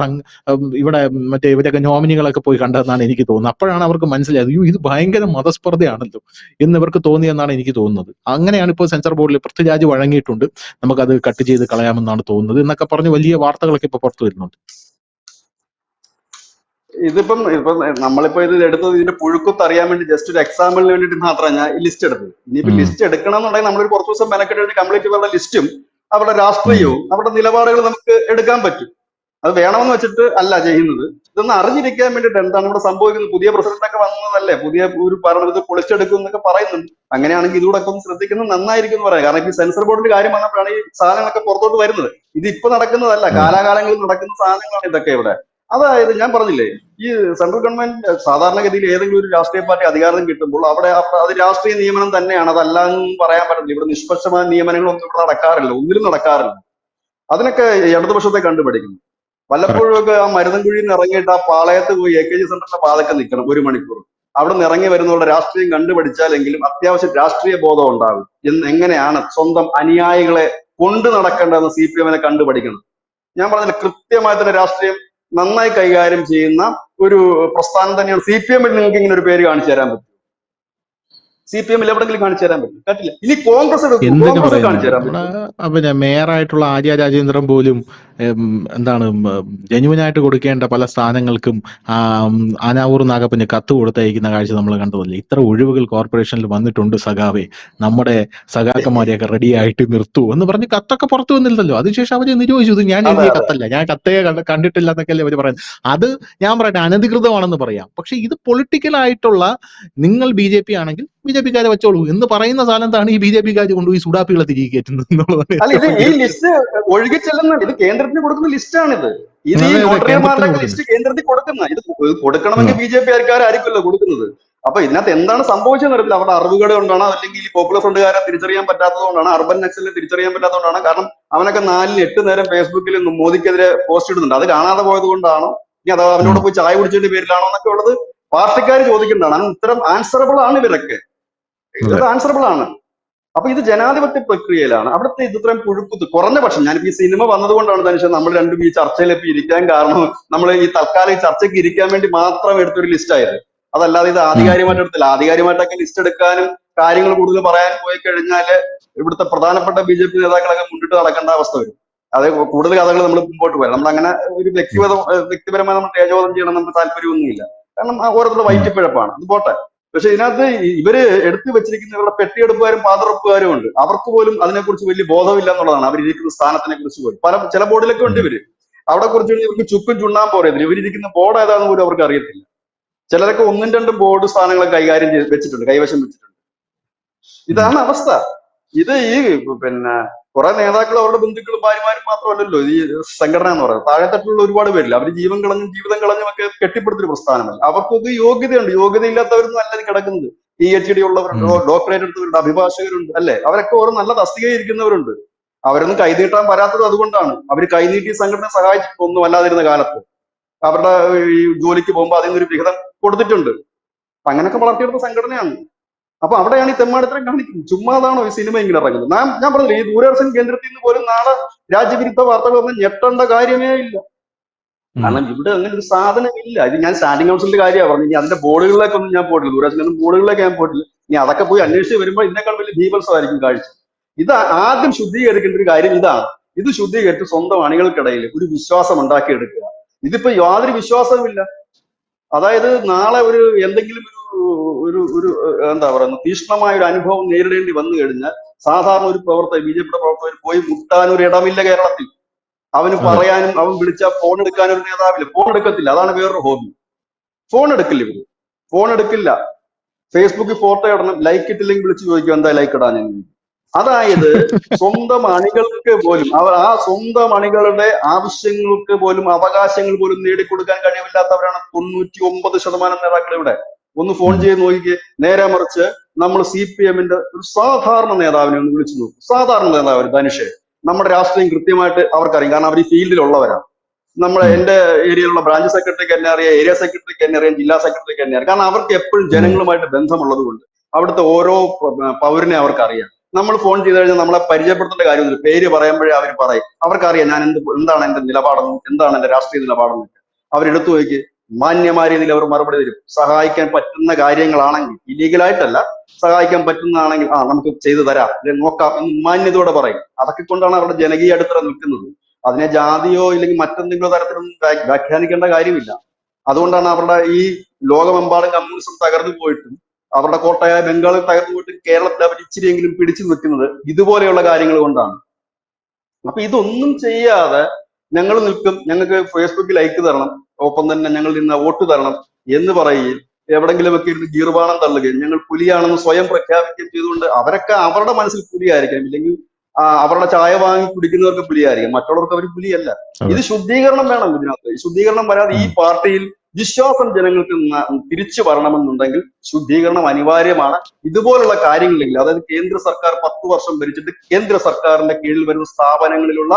ഇവിടെ മറ്റേ ഇവരൊക്കെ നോമിനികളൊക്കെ പോയി കണ്ടതെന്നാണ് എനിക്ക് തോന്നുന്നത്. അപ്പോഴാണ് അവർക്ക് മനസ്സിലായത്, ഇത് ഭയങ്കര മതസ്പർദ്ധയാണല്ലോ എന്ന് ഇവർക്ക് തോന്നിയെന്നാണ് എനിക്ക് തോന്നുന്നത്. അങ്ങനെയാണ് ഇപ്പോൾ സെൻസർ ബോർഡിൽ പൃഥ്വിരാജ് വഴങ്ങിയിട്ടുണ്ട്, നമുക്കത് കട്ട് ചെയ്ത് കളയാമെന്നാണ് തോന്നുന്നത് എന്നൊക്കെ പറഞ്ഞ് വലിയ വാർത്തകളൊക്കെ ഇപ്പൊ പുറത്തു വരുന്നുണ്ട്. ഇപ്പം നമ്മളിപ്പോ ഇത് എടുത്തത് ഇതിന്റെ പുഴുക്കുത്ത് അറിയാൻ വേണ്ടി ജസ്റ്റ് ഒരു എക്സാമ്പിളിന് വേണ്ടിയിട്ട് മാത്രമാണ് ഞാൻ ഈ ലിസ്റ്റ് എടുത്തത്. ഇനിയിപ്പോ ലിസ്റ്റ് എടുക്കണം എന്നുണ്ടെങ്കിൽ നമ്മളൊരു കുറച്ച് ദിവസം മെനക്കെട്ട് കംപ്ലീറ്റ് അവരുടെ ലിസ്റ്റും അവരുടെ രാഷ്ട്രീയവും അവരുടെ നിലപാടുകൾ നമുക്ക് എടുക്കാൻ പറ്റും. അത് വേണമെന്ന് വെച്ചിട്ട് അല്ല ചെയ്യുന്നത്. ഇതൊന്ന് അറിഞ്ഞിരിക്കാൻ വേണ്ടിയിട്ട് എന്താണ് ഇവിടെ സംഭവിക്കുന്നത്. പുതിയ പ്രസിഡന്റ് ഒക്കെ വന്നതല്ലേ, പുതിയ ഒരു ഭരണത്തിൽ പൊളിച്ചെടുക്കും എന്നൊക്കെ പറയുന്നുണ്ട്. അങ്ങനെയാണെങ്കിൽ ഇതുകൂടെ ഒക്കെ ഒന്ന് ശ്രദ്ധിക്കുന്നത് നന്നായിരിക്കും എന്ന് പറയാം. കാരണം ഈ സെൻസർ ബോർഡിന്റെ കാര്യം വന്നപ്പോഴാണ് ഈ സാധനങ്ങളൊക്കെ പുറത്തോട്ട് വരുന്നത്. ഇത് ഇപ്പൊ നടക്കുന്നതല്ല, കാലാകാലങ്ങളിൽ നടക്കുന്ന സാധനങ്ങളാണ് ഇതൊക്കെ ഇവിടെ. അതായത് ഞാൻ പറഞ്ഞില്ലേ, ഈ സെൻട്രൽ ഗവൺമെന്റ് സാധാരണഗതിയിൽ ഏതെങ്കിലും ഒരു രാഷ്ട്രീയ പാർട്ടി അധികാരം കിട്ടുമ്പോൾ അവിടെ അത് രാഷ്ട്രീയ നിയമനം തന്നെയാണ്, അതല്ല എന്ന് പറയാൻ പറ്റില്ല. ഇവിടെ നിഷ്പക്ഷമായ നിയമനങ്ങളൊന്നും ഇവിടെ നടക്കാറില്ല, ഒന്നിലും നടക്കാറില്ല. അതിനൊക്കെ ഇടതുപക്ഷത്തെ കണ്ടുപിടിക്കുന്നു. വല്ലപ്പോഴും ഒക്കെ ആ മരുതൻകുഴിയിൽ നിന്ന് ഇറങ്ങിയിട്ട് ആ പാളയത്ത് പോയി AKG സെന്ററിന്റെ പാതൊക്കെ നിൽക്കണം 1 മണിക്കൂർ. അവിടെ നിന്ന് ഇറങ്ങി വരുന്നവരുടെ രാഷ്ട്രീയം കണ്ടുപഠിച്ചാലെങ്കിലും അത്യാവശ്യം രാഷ്ട്രീയ ബോധം ഉണ്ടാകും. എങ്ങനെയാണ് സ്വന്തം അനുയായികളെ കൊണ്ടു നടക്കേണ്ടതെന്ന് CPM കണ്ടുപഠിക്കണം. ഞാൻ പറഞ്ഞില്ല, കൃത്യമായി തന്നെ രാഷ്ട്രീയം നന്നായി കൈകാര്യം ചെയ്യുന്ന ഒരു പ്രസ്ഥാനം തന്നെയാണ് CPM. നിങ്ങൾക്ക് ഇങ്ങനെ ഒരു പേര് കാണിച്ചു തരാൻ പറ്റും? CPM എവിടെങ്കിലും കാണിച്ചു തരാൻ പറ്റും? പറ്റില്ല. ഇനി കോൺഗ്രസ് കാണിച്ചു തരാൻ പറ്റും? പിന്നെ മേയറായിട്ടുള്ള ആര്യ രാജേന്ദ്രൻ പോലും എന്താണ് ജെന്യുവനായിട്ട് കൊടുക്കേണ്ട പല സ്ഥാനങ്ങൾക്കും ആനാവൂർ നാഗപ്പന് കത്ത് കൊടുത്തയക്കുന്ന കാഴ്ച നമ്മൾ കണ്ടതല്ലേ. ഇത്ര ഒഴിവുകൾ കോർപ്പറേഷനിൽ വന്നിട്ടുണ്ട് സഖാവേ, നമ്മുടെ സഖാക്കന്മാരെയൊക്കെ റെഡി ആയിട്ട് നിർത്തൂ എന്ന് പറഞ്ഞ് കത്തൊക്കെ പുറത്തു വന്നില്ലല്ലോ. അതിനുശേഷം അവര് നിരോധിച്ചു, ഇത് ഞാൻ എഴുതിയ കത്തല്ല, ഞാൻ കത്തയെ കണ്ടിട്ടില്ല എന്നൊക്കെയല്ലേ അവര് പറയുന്നത്. അത് ഞാൻ പറയട്ടെ, അനധികൃതമാണെന്ന് പറയാം. പക്ഷെ ഇത് പൊളിറ്റിക്കലായിട്ടുള്ള, നിങ്ങൾ BJP ആണെങ്കിൽ BJP-ക്കാരെ വെച്ചോളൂ എന്ന് പറയുന്ന സ്ഥലത്താണ് ഈ BJP-ക്കാർ കൊണ്ടുപോയി സുഡാപ്പികളെ തിരികെ കയറ്റുന്നത് എന്നുള്ളത്. ഈ ലിസ്റ്റ് ഒഴുകി ചെല്ലുന്നുണ്ട്. ഇത് കേന്ദ്രത്തിന് കൊടുക്കുന്ന ലിസ്റ്റാണിത്. ഇത് ഈ നോട്ടറിമാരുടെ ലിസ്റ്റ് കേന്ദ്രത്തിൽ കൊടുക്കുന്ന, ഇത് കൊടുക്കണമെങ്കിൽ BJP-കാരായിരിക്കുമല്ലോ കൊടുക്കുന്നത്. അപ്പൊ ഇതിനകത്ത് എന്താണ് സംഭവിച്ചതെന്ന് അറിയില്ല. അവിടെ അറിവുകേട് കൊണ്ടാണോ അല്ലെങ്കിൽ ഈ പോപ്പുലർ ഫ്രണ്ടുകാരെ തിരിച്ചറിയാൻ പറ്റാത്തതുകൊണ്ടാണ്, അർബൻ നക്സലിനെ തിരിച്ചറിയാൻ പറ്റാത്തതുകൊണ്ടാണ്. കാരണം അവനൊക്കെ 4-8 നേരം ഫേസ്ബുക്കിൽ മോദിക്കെതിരെ പോസ്റ്റ് ഇടുന്നുണ്ട്. അത് കാണാതെ പോയത് കൊണ്ടാണോ, ഇനി അഥവാ അവനോട് പോയി ചായ കുടിച്ചതിന്റെ പേരിലാണോ എന്നൊക്കെ ഉള്ളത് പാർട്ടിക്കാർ ചോദിക്കേണ്ടതാണ്. അതിന് ഉത്തരം ആൻസറബിൾ ആണ് ഇവരൊക്കെ, ഇത് ആൻസറബിൾ ആണ്. അപ്പൊ ഇത് ജനാധിപത്യ പ്രക്രിയയിലാണ്. അവിടുത്തെ ഇത്രയും പുഴുക്കുത്ത് കുറഞ്ഞ പക്ഷം, ഞാനിപ്പോ ഈ സിനിമ വന്നതുകൊണ്ടാണ് ധനുഷ്യ നമ്മൾ രണ്ടും ഈ ചർച്ചയിലേക്ക് ഇരിക്കാൻ കാരണം. നമ്മൾ ഈ തൽക്കാലം ഈ ചർച്ചയ്ക്ക് ഇരിക്കാൻ വേണ്ടി മാത്രം എടുത്തൊരു ലിസ്റ്റ് ആയത്, അതല്ലാതെ ഇത് ആധികാരികമായിട്ട് എടുത്തില്ല. ആധികാരികമായിട്ടൊക്കെ ലിസ്റ്റ് എടുക്കാനും കാര്യങ്ങൾ കൂടുതൽ പറയാൻ പോയി കഴിഞ്ഞാല് ഇവിടുത്തെ പ്രധാനപ്പെട്ട BJP നേതാക്കളൊക്കെ മുന്നിട്ട് നടക്കേണ്ട അവസ്ഥ വരും. അത് കൂടുതൽ കഥകൾ നമ്മൾ മുമ്പോട്ട് പോയാൽ നമ്മൾ അങ്ങനെ ഒരു വ്യക്തിപരമായി നമ്മൾ തേജോധം ചെയ്യണം നമുക്ക് താല്പര്യമൊന്നുമില്ല. കാരണം ഓരോരുത്തരുടെ വയറ്റിപ്പിഴപ്പാണ്, അത് പോട്ടെ. പക്ഷെ ഇതിനകത്ത് ഇവര് എടുത്തു വെച്ചിരിക്കുന്ന ഇവരുടെ പെട്ടിയെടുപ്പുകാരും പാതറപ്പുകാരും ഉണ്ട്. അവർക്ക് പോലും അതിനെക്കുറിച്ച് വലിയ ബോധമില്ല എന്നുള്ളതാണ്. അവരിരിക്കുന്ന സ്ഥാനത്തിനെ കുറിച്ച് പോലും ചില ബോർഡിലൊക്കെ ഉണ്ട് ഇവര്, അവിടെ കുറിച്ച് ഇവർക്ക് ചുക്കും ചുണ്ണാൻ പോറിയതില്ല. ഇവരിരിക്കുന്ന ബോർഡ് ഏതാണെന്ന് പോലും അവർക്ക് അറിയത്തില്ല. ചിലരൊക്കെ 1-2 ബോർഡ് സ്ഥാനങ്ങളൊക്കെ കൈകാര്യം വെച്ചിട്ടുണ്ട്, കൈവശം വെച്ചിട്ടുണ്ട്. ഇതാണ് അവസ്ഥ. ഇത് ഈ പിന്നെ കുറെ നേതാക്കൾ അവരുടെ ബന്ധുക്കളും ഭാര്യമാരും മാത്രമല്ലല്ലോ ഈ സംഘടന എന്ന് പറയുന്നത്. താഴെത്തട്ടിലുള്ള ഒരുപാട് പേരില്ല, അവർ ജീവിതം കളഞ്ഞും ഒക്കെ കെട്ടിപ്പടുത്തൊരു പ്രസ്ഥാനമല്ല. അവർക്കൊക്കെ യോഗ്യതയുണ്ട്. യോഗ്യതയില്ലാത്തവരൊന്നും അല്ല കിടക്കുന്നത്. PhD ഉള്ളവരുണ്ട്, ഡോക്ടറേറ്റ് എടുത്തവരുണ്ട്, അഭിഭാഷകരുണ്ട്, അല്ലെ? അവരൊക്കെ ഓരോ നല്ല തസ്തികയിൽ ഇരിക്കുന്നവരുണ്ട്. അവരൊന്നും കൈനീട്ടാൻ വരാത്തത് അതുകൊണ്ടാണ്. അവർ കൈനീട്ടി സംഘടന സഹായിച്ചിട്ടൊന്നും അല്ലാതിരുന്ന കാലത്ത് അവരുടെ ഈ ജോലിക്ക് പോകുമ്പോൾ അതിൽ നിന്നൊരു വിഹിതം കൊടുത്തിട്ടുണ്ട്. അങ്ങനെയൊക്കെ വളർത്തിയെടുത്ത സംഘടനയാണ്. അപ്പൊ അവിടെയാണ് ഈ തെമ്മാടിത്തരം കാണിക്കുന്നത്. ചുമ്മാതാണോ ഈ സിനിമ ഇങ്ങനെ ഇറങ്ങുന്നത്? ഞാൻ പറഞ്ഞില്ല, ഈ ദൂരദർശൻ കേന്ദ്രത്തിൽ നിന്ന് പോലും നാളെ രാജ്യവിരുദ്ധ വാർത്തകൾ ഒന്നും ഞെട്ടേണ്ട കാര്യമേ ഇല്ല. കാരണം ഇവിടെ അങ്ങനെ ഒരു സാധനം ഇല്ല. ഇത് ഞാൻ സ്റ്റാൻഡിംഗ് കൗൺസിലിന്റെ കാര്യമാണ് പറഞ്ഞു. ഇനി അതിന്റെ ബോർഡുകളിലേക്കൊന്നും ഞാൻ പോയിട്ടില്ല, ദൂരദർശനും ബോർഡുകളിലേക്ക് ഞാൻ പോയിട്ടില്ല. ഇനി അതൊക്കെ പോയി അന്വേഷിച്ച് വരുമ്പോൾ ഇതിനേക്കാൾ വലിയ ഭീപത്സമായിരിക്കും കാഴ്ച. ഇത് ആദ്യം ശുദ്ധീകരിക്കേണ്ട ഒരു കാര്യം ഇതാണ്. ഇത് ശുദ്ധീകരിച്ച് സ്വന്തം അണികൾക്കിടയിൽ ഒരു വിശ്വാസം ഉണ്ടാക്കിയെടുക്കുക. ഇതിപ്പോ യാതൊരു വിശ്വാസവുമില്ല. അതായത് നാളെ ഒരു എന്തെങ്കിലും ഒരു ഒരു എന്താ പറയുക, തീക്ഷ്ണമായ ഒരു അനുഭവം നേരിടേണ്ടി വന്നു കഴിഞ്ഞാൽ സാധാരണ ഒരു പ്രവർത്തകർ, BJP പ്രവർത്തകർ പോയി മുട്ടാനൊരു ഇടമില്ല കേരളത്തിൽ. അവന് പറയാനും, അവൻ വിളിച്ചാൽ ഫോൺ എടുക്കാനും ഒരു നേതാവില്ല. ഫോൺ എടുക്കത്തില്ല, അതാണ് വേറൊരു ഹോബി. ഫോൺ എടുക്കില്ല ഇവര്, ഫോൺ എടുക്കില്ല. ഫേസ്ബുക്കിൽ ഫോട്ടോ ഇടണം, ലൈക്ക് ഇട്ടില്ലെങ്കിൽ വിളിച്ച് ചോദിക്കും എന്താ ലൈക്ക് ഇടാൻ. അതായത് സ്വന്തം അണികൾക്ക് പോലും ആ സ്വന്തം അണികളുടെ ആവശ്യങ്ങൾക്ക് പോലും അവകാശങ്ങൾ പോലും നേടിക്കൊടുക്കാൻ കഴിവില്ലാത്തവരാണ് 99% നേതാക്കൾ ഇവിടെ. ഒന്ന് ഫോൺ ചെയ്ത് നോക്കിക്കേ. നേരെ മറിച്ച് നമ്മൾ CPM-ന്റെ ഒരു സാധാരണ നേതാവിനെ ഒന്ന് വിളിച്ചു നോക്കും. സാധാരണ നേതാവ് ധനുഷ്, നമ്മുടെ രാഷ്ട്രീയം കൃത്യമായിട്ട് അവർക്കറിയാം. കാരണം അവർ ഈ ഫീൽഡിലുള്ളവരാണ്. എന്റെ ഏരിയയിലുള്ള ബ്രാഞ്ച് സെക്രട്ടറിക്ക് എന്നെ അറിയാം, ഏരിയ സെക്രട്ടറിക്ക് എന്നെ അറിയാം, ജില്ലാ സെക്രട്ടറിക്ക് എന്നെ അറിയാം. കാരണം അവർക്ക് എപ്പോഴും ജനങ്ങളുമായിട്ട് ബന്ധമുള്ളത് കൊണ്ട് അവിടുത്തെ ഓരോ പൗരനെ അവർക്ക് അറിയാം. നമ്മൾ ഫോൺ ചെയ്ത് കഴിഞ്ഞാൽ നമ്മളെ പരിചയപ്പെടുത്തേണ്ട കാര്യമൊന്നുമില്ല. പേര് പറയുമ്പോഴേ അവർ പറയും. അവർക്കറിയാം ഞാൻ എന്താണ് എന്റെ നിലപാടെന്നും എന്താണ് എന്റെ രാഷ്ട്രീയ നിലപാടെന്നും. അവരെടുത്തു നോക്കി മാന്യമായ രീതിയിൽ അവർ മറുപടി തരും. സഹായിക്കാൻ പറ്റുന്ന കാര്യങ്ങളാണെങ്കിൽ, ഇല്ലീഗലായിട്ടല്ല, സഹായിക്കാൻ പറ്റുന്നതാണെങ്കിൽ നമുക്ക് ചെയ്തു തരാം, നോക്കാം എന്ന് മാന്യതയോടെ പറയും. അതൊക്കെ കൊണ്ടാണ് അവരുടെ ജനകീയ അടിത്തറ നിൽക്കുന്നത്. അതിനെ ജാതിയോ ഇല്ലെങ്കിൽ മറ്റെന്തെങ്കിലും തരത്തിലൊന്നും വ്യാഖ്യാനിക്കേണ്ട കാര്യമില്ല. അതുകൊണ്ടാണ് അവരുടെ ഈ ലോകമെമ്പാടും കമ്മ്യൂണിസം തകർന്നു പോയിട്ടും അവരുടെ കോട്ടയായ ബംഗാളിൽ തകർന്നു പോയിട്ട് കേരളത്തിൽ അവർ ഇച്ചിരിയെങ്കിലും പിടിച്ചു നിൽക്കുന്നത് ഇതുപോലെയുള്ള കാര്യങ്ങൾ കൊണ്ടാണ്. അപ്പൊ ഇതൊന്നും ചെയ്യാതെ ഞങ്ങൾ നിൽക്കും, ഞങ്ങൾക്ക് ഫേസ്ബുക്കിൽ ലൈക്ക് തരണം, ഒപ്പം തന്നെ ഞങ്ങൾ നിന്ന് വോട്ട് തരണം എന്ന് പറയുകയും എവിടെങ്കിലുമൊക്കെ ഇരുന്ന് ഗീർവാണം തള്ളുകയും ഞങ്ങൾ പുലിയാണെന്ന് സ്വയം പ്രഖ്യാപിക്കുകയും ചെയ്തുകൊണ്ട് അവരൊക്കെ അവരുടെ മനസ്സിൽ പുലിയായിരിക്കാം, ഇല്ലെങ്കിൽ അവരുടെ ചായ വാങ്ങി കുടിക്കുന്നവർക്ക് പുലിയായിരിക്കും, മറ്റുള്ളവർക്ക് അവർ പുലിയല്ല. ഇത് ശുദ്ധീകരണം വേണം. ഇതിനകത്ത് ശുദ്ധീകരണം വരാതെ ഈ പാർട്ടിയിൽ വിശ്വാസം ജനങ്ങൾക്ക് തിരിച്ചു വരണമെന്നുണ്ടെങ്കിൽ ശുദ്ധീകരണം അനിവാര്യമാണ്. ഇതുപോലുള്ള കാര്യങ്ങളിലെങ്കിൽ, അതായത് കേന്ദ്ര സർക്കാർ 10 വർഷം ഭരിച്ചിട്ട് കേന്ദ്ര സർക്കാരിന്റെ കീഴിൽ വരുന്ന സ്ഥാപനങ്ങളിലുള്ള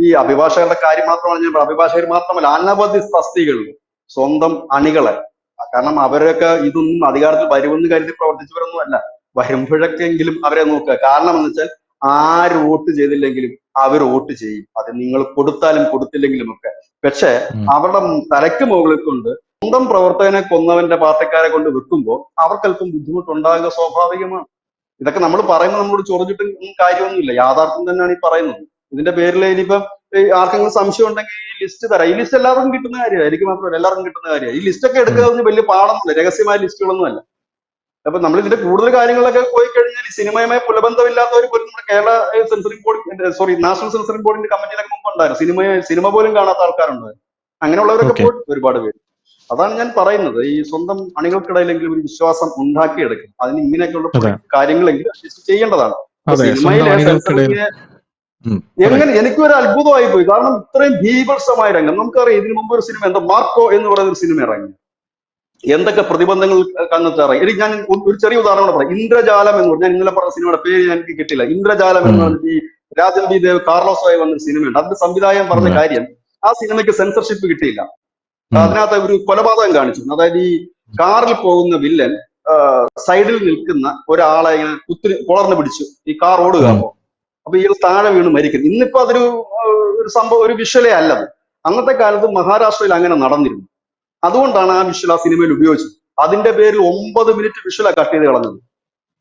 ഈ അഭിഭാഷകരുടെ കാര്യം മാത്രമാണ് ഞാൻ, അഭിഭാഷകർ മാത്രമല്ല അനവധി തസ്തികകളിൽ സ്വന്തം അണികളെ, കാരണം അവരൊക്കെ ഇതൊന്നും അധികാരത്തിൽ വരുമെന്ന് കരുതി പ്രവർത്തിച്ചവരൊന്നും അല്ല. വരുമ്പോഴൊക്കെങ്കിലും അവരെ നോക്കുക. കാരണം എന്ന് വെച്ചാൽ ആര് വോട്ട് ചെയ്തില്ലെങ്കിലും അവർ വോട്ട് ചെയ്യും, അത് നിങ്ങൾ കൊടുത്താലും കൊടുത്തില്ലെങ്കിലും ഒക്കെ. പക്ഷെ അവരുടെ തലയ്ക്ക് മുകളിൽ കൊണ്ട് സ്വന്തം പ്രവർത്തകനെ കൊന്നവന്റെ പാർട്ടിക്കാരെ കൊണ്ട് വെക്കുമ്പോൾ അവർക്കല്പം ബുദ്ധിമുട്ടുണ്ടാകുക സ്വാഭാവികമാണ്. ഇതൊക്കെ നമ്മൾ പറയുമ്പോൾ നമ്മളോട് ചൊറിഞ്ഞിട്ടും കാര്യമൊന്നുമില്ല, യാഥാർത്ഥ്യം തന്നെയാണ് ഈ പറയുന്നത്. ഇതിന്റെ പേരിൽ ഇനിയിപ്പം ആർക്കെങ്കിലും സംശയം ഉണ്ടെങ്കിൽ ഈ ലിസ്റ്റ് തരാം. ഈ ലിസ്റ്റ് എല്ലാവർക്കും കിട്ടുന്ന കാര്യമാണ്, എനിക്ക് മാത്രമല്ല എല്ലാവർക്കും കിട്ടുന്ന കാര്യമാണ്. ഈ ലിസ്റ്റൊക്കെ എടുക്കുക വലിയ പാടൊന്നുമില്ല, രഹസ്യമായ ലിസ്റ്റുകളൊന്നും അല്ല. അപ്പൊ നമ്മൾ ഇതിന്റെ കൂടുതൽ കാര്യങ്ങളൊക്കെ പോയി കഴിഞ്ഞാൽ സിനിമയുമായി പുലബന്ധമില്ലാത്തവർ പോലും നമ്മുടെ Kerala censoring board, national censoring ബോർഡിന്റെ കമ്മിറ്റിയിലൊക്കെ മുമ്പ് ഉണ്ടായിരുന്നു. സിനിമ പോലും കാണാത്ത ആൾക്കാരുണ്ടായിരുന്നു. അങ്ങനെയുള്ളവരൊക്കെ പോയിട്ട് ഒരുപാട് പേര്. അതാണ് ഞാൻ പറയുന്നത്, ഈ സ്വന്തം അണികൾക്കിടയിലെങ്കിലും ഒരു വിശ്വാസം ഉണ്ടാക്കിയെടുക്കും. അതിന് ഇങ്ങനെയൊക്കെയുള്ള കാര്യങ്ങളെങ്കിലും അഡ്ജസ്റ്റ് ചെയ്യേണ്ടതാണ്. സിനിമയിലെ സെൻസറിംഗ് എങ്ങനെ എനിക്കൊരു അത്ഭുതമായി പോയി. കാരണം ഇത്രയും ഭീഭത്സമായ രംഗം നമുക്കറിയാം. ഇതിനു മുമ്പ് ഒരു സിനിമ എന്താ മാർക്കോ എന്ന് പറയുന്ന ഒരു സിനിമ ഇറങ്ങി, എന്തൊക്കെ പ്രതിബന്ധങ്ങൾ കണ്ടെത്താറ്. എനിക്ക് ഞാൻ ഒരു ചെറിയ ഉദാഹരണം പറയാം. ഇന്ദ്രജാലം എന്ന് പറഞ്ഞാൽ, ഇന്നലെ പറഞ്ഞ സിനിമയുടെ പേര് എനിക്ക് കിട്ടില്ല. ഇന്ദ്രജാലം എന്ന് പറഞ്ഞിട്ട് ഈ രാജൻ ബി ദേവ് കാർലോസുമായി വന്ന സിനിമയുണ്ട്. അതിന്റെ സംവിധായകൻ പറഞ്ഞ അതെ. കാര്യം, ആ സിനിമയ്ക്ക് സെൻസർഷിപ്പ് കിട്ടിയില്ല. ഉം. അതിനകത്ത് ഒരു കൊലപാതകം കാണിച്ചു. അതായത് ഈ കാറിൽ പോകുന്ന വില്ലൻ സൈഡിൽ നിൽക്കുന്ന ഒരാളെ ഇങ്ങനെ കൊളർന്ന് പിടിച്ചു, ഈ കാർ ഓടുക. ഉം. അപ്പൊ ഇയാൾ താഴെ വീണ് മരിക്കുന്നു. ഇന്നിപ്പോ അതൊരു ഒരു സംഭവം, ഒരു വിഷ്വലേ അല്ലത്. അന്നത്തെ കാലത്ത് മഹാരാഷ്ട്രയിൽ അങ്ങനെ നടന്നിരുന്നു. അതുകൊണ്ടാണ് ആ വിഷ്വൽ ആ സിനിമയിൽ ഉപയോഗിച്ചത്. അതിന്റെ പേരിൽ 9 മിനിറ്റ് വിഷ്വലാ കട്ട് ചെയ്ത് കളഞ്ഞത്.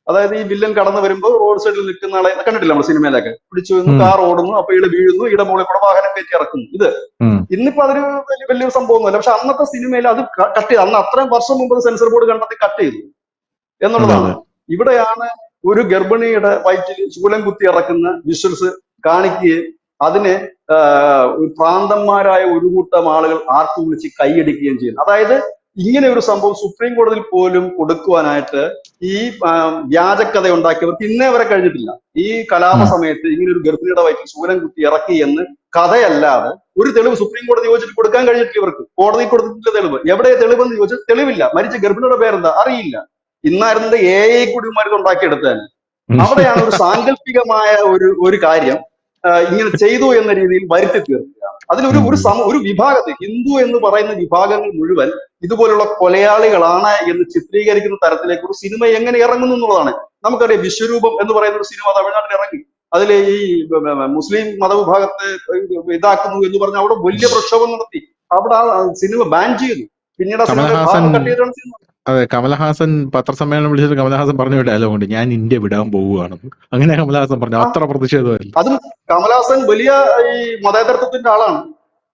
അതായത് ഈ വില്ലൻ കടന്നു വരുമ്പോൾ റോഡ് സൈഡിൽ നിൽക്കുന്ന ആളെ കണ്ടിട്ടില്ല നമ്മൾ സിനിമയിലൊക്കെ, പിടിച്ചു നിന്ന് ഉം. കാർ ഓടുന്നു, അപ്പൊ ഇയാൾ വീഴുന്നു, ഇയുടെ മുകളിൽ കൂടെ വാഹനം കയറ്റി ഇറക്കുന്നു. ഇത് ഉം. ഇന്നിപ്പോ അതൊരു വലിയൊരു സംഭവമൊന്നുമല്ല. പക്ഷെ അന്നത്തെ സിനിമയിൽ അത് കട്ട് ചെയ്ത്, അന്ന് അത്രയും വർഷം മുമ്പ് സെൻസർ ബോർഡ് കണ്ടെത്തി കട്ട് ചെയ്തു അതെ എന്നുള്ളതാണ്. അതെ. ഇവിടെയാണ് ഒരു ഗർഭിണിയുടെ വയറ്റിൽ ശൂലം കുത്തി ഇറക്കുന്ന വിഷ്വൽസ് കാണിക്കുകയും അതിനെ പ്രാന്തന്മാരായ ഒരു കൂട്ടം ആളുകൾ ആർക്കു വിളിച്ച് കൈയടിക്കുകയും ചെയ്യുന്നു. അതായത് ഇങ്ങനെ ഒരു സംഭവം സുപ്രീം കോടതിയിൽ പോലും കൊടുക്കുവാനായിട്ട് ഈ വ്യാജക്കഥ ഉണ്ടാക്കിയവർക്ക് ഇന്നേ വരെ കഴിഞ്ഞിട്ടില്ല. ഈ കലാപ ഉം. സമയത്ത് ഇങ്ങനെ ഒരു ഗർഭിണിയുടെ വയറ്റിൽ ശൂലം കുത്തി ഇറക്കി എന്ന് കഥയല്ലാതെ ഒരു തെളിവ് സുപ്രീം കോടതി ചോദിച്ചിട്ട് കൊടുക്കാൻ കഴിഞ്ഞിട്ടില്ല ഇവർക്ക്. കോടതി കൊടുത്തിട്ടില്ല തെളിവ്. എവിടെ തെളിവെന്ന് ചോദിച്ചാൽ തെളിവില്ല. മരിച്ച ഗർഭിണിയുടെ പേരെന്താ അറിയില്ല. ഇന്നായിരുന്നത് AI കൂടി മരുന്ന് ഉണ്ടാക്കിയെടുത്തേനെ. ഉം. അവിടെയാണ് ഒരു സാങ്കല്പികമായ ഒരു കാര്യം ഇങ്ങനെ ചെയ്തു എന്ന രീതിയിൽ വരുത്തി തീർക്കുകയാണ്. അതിലൊരു ഉം. ഒരു വിഭാഗത്തെ, ഹിന്ദു എന്ന് പറയുന്ന വിഭാഗങ്ങൾ മുഴുവൻ ഇതുപോലുള്ള കൊലയാളികളാണ് എന്ന് ചിത്രീകരിക്കുന്ന തരത്തിലേക്ക് ഒരു സിനിമ എങ്ങനെ ഇറങ്ങുന്നു എന്നുള്ളതാണ്. നമുക്കറിയാം വിശ്വരൂപം എന്ന് പറയുന്ന ഒരു സിനിമ തമിഴ്നാട്ടിൽ ഇറങ്ങി. അതിലെ ഈ മുസ്ലിം മതവിഭാഗത്തെ ഇതാക്കുന്നു എന്ന് പറഞ്ഞ് അവിടെ വലിയ പ്രക്ഷോഭം നടത്തി. അവിടെ ആ സിനിമ ബാൻ ചെയ്തു. പിന്നീട് ആ സിനിമയുടെ കമലഹാസൻ ഭാഗം കട്ട് ചെയ്താണ് സിനിമ. അതെ, കമലഹാസൻ പത്രസമ്മേളനം വിളിച്ചിട്ട് കമലഹാസൻ പറഞ്ഞ ഒരു ഡയലോഗ് ഉണ്ട്, ഞാൻ ഇന്ത്യ വിടാൻ പോവുകയാണെന്ന്. അങ്ങനെ കമലഹാസൻ പറഞ്ഞു. ആ, അത്ര പ്രതിഷേധമായിരുന്നു. അതും കമലഹാസൻ വലിയ ഈ മതേതരത്വത്തിന്റെ ആളാണ്.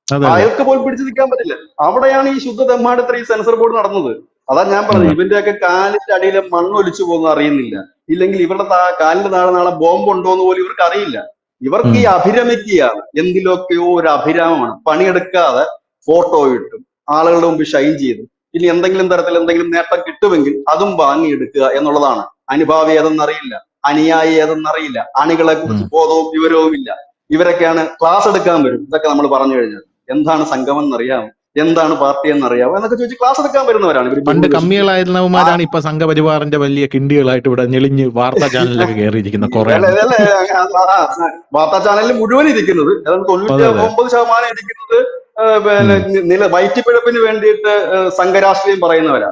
അതെ അതെ. അയാൾക്ക് പോലും പിടിച്ചു നിൽക്കാൻ പറ്റില്ല. അവിടെയാണ് ഈ ശുദ്ധ തെമ്മാടിത്തര ഈ സെൻസർ ബോർഡ് നടന്നത്. അതാ ഞാൻ പറഞ്ഞത്, അതെ. ഇവന്റെയൊക്കെ കാലിന്റെ അടിയിലെ മണ്ണ് ഒലിച്ചു പോകുന്ന അറിയുന്നില്ല. ഇല്ലെങ്കിൽ ഇവരുടെ കാലിന്റെ താഴെ നാളെ ബോംബ് ഉണ്ടോന്ന് പോലും ഇവർക്ക് അറിയില്ല. ഇവർക്ക് ഈ ഉം. അഭിരമിക്കുകയാണ്. എന്തിലൊക്കെയോ ഒരു അഭിരാമമാണ്. പണിയെടുക്കാതെ ഫോട്ടോ ഇട്ടും ആളുകളുടെ മുമ്പ് ഷൈൻ ചെയ്തു ഇനി എന്തെങ്കിലും തരത്തിൽ എന്തെങ്കിലും നേട്ടം കിട്ടുമെങ്കിൽ അതും വാങ്ങിയെടുക്കുക എന്നുള്ളതാണ്. അനുഭാവി ഏതെന്നറിയില്ല, അനുയായി ഏതെന്നറിയില്ല, അണികളെ കുറിച്ച് ഉം. ബോധവും വിവരവും ഇല്ല. ഇവരൊക്കെയാണ് ക്ലാസ് എടുക്കാൻ വരും. ഇതൊക്കെ നമ്മൾ പറഞ്ഞു കഴിഞ്ഞാൽ എന്താണ് സംഗമം എന്നറിയാമോ, എന്താണ് പാർട്ടി എന്നറിയാമോ എന്നൊക്കെ ചോദിച്ച് ക്ലാസ് എടുക്കാൻ വരുന്നവരാണ് ഇവർ. പണ്ട് ബഹുഭൂരിപക്ഷം ആ കമ്മികളായിരുന്നവന്മാരാണ് ഇപ്പൊ സംഘപരിവാറിന്റെ വലിയ കിണ്ടികളായിട്ട് ഇവിടെ ഞെളിഞ്ഞ് വാർത്താ ചാനലിലൊക്കെ കയറിയിരിക്കുന്ന കുറെ ഇതല്ലേ എണ്ണം. ഇതല്ലേ വാർത്താ ചാനലിൽ മുഴുവൻ ഇരിക്കുന്നത്, അതായത് അതെ അതെ. 99% ഇരിക്കുന്നത് ഉം. വയറ്റിപ്പിഴപ്പിന് വേണ്ടിയിട്ട് സംഘരാഷ്ട്രീയം പറയുന്നവരാ.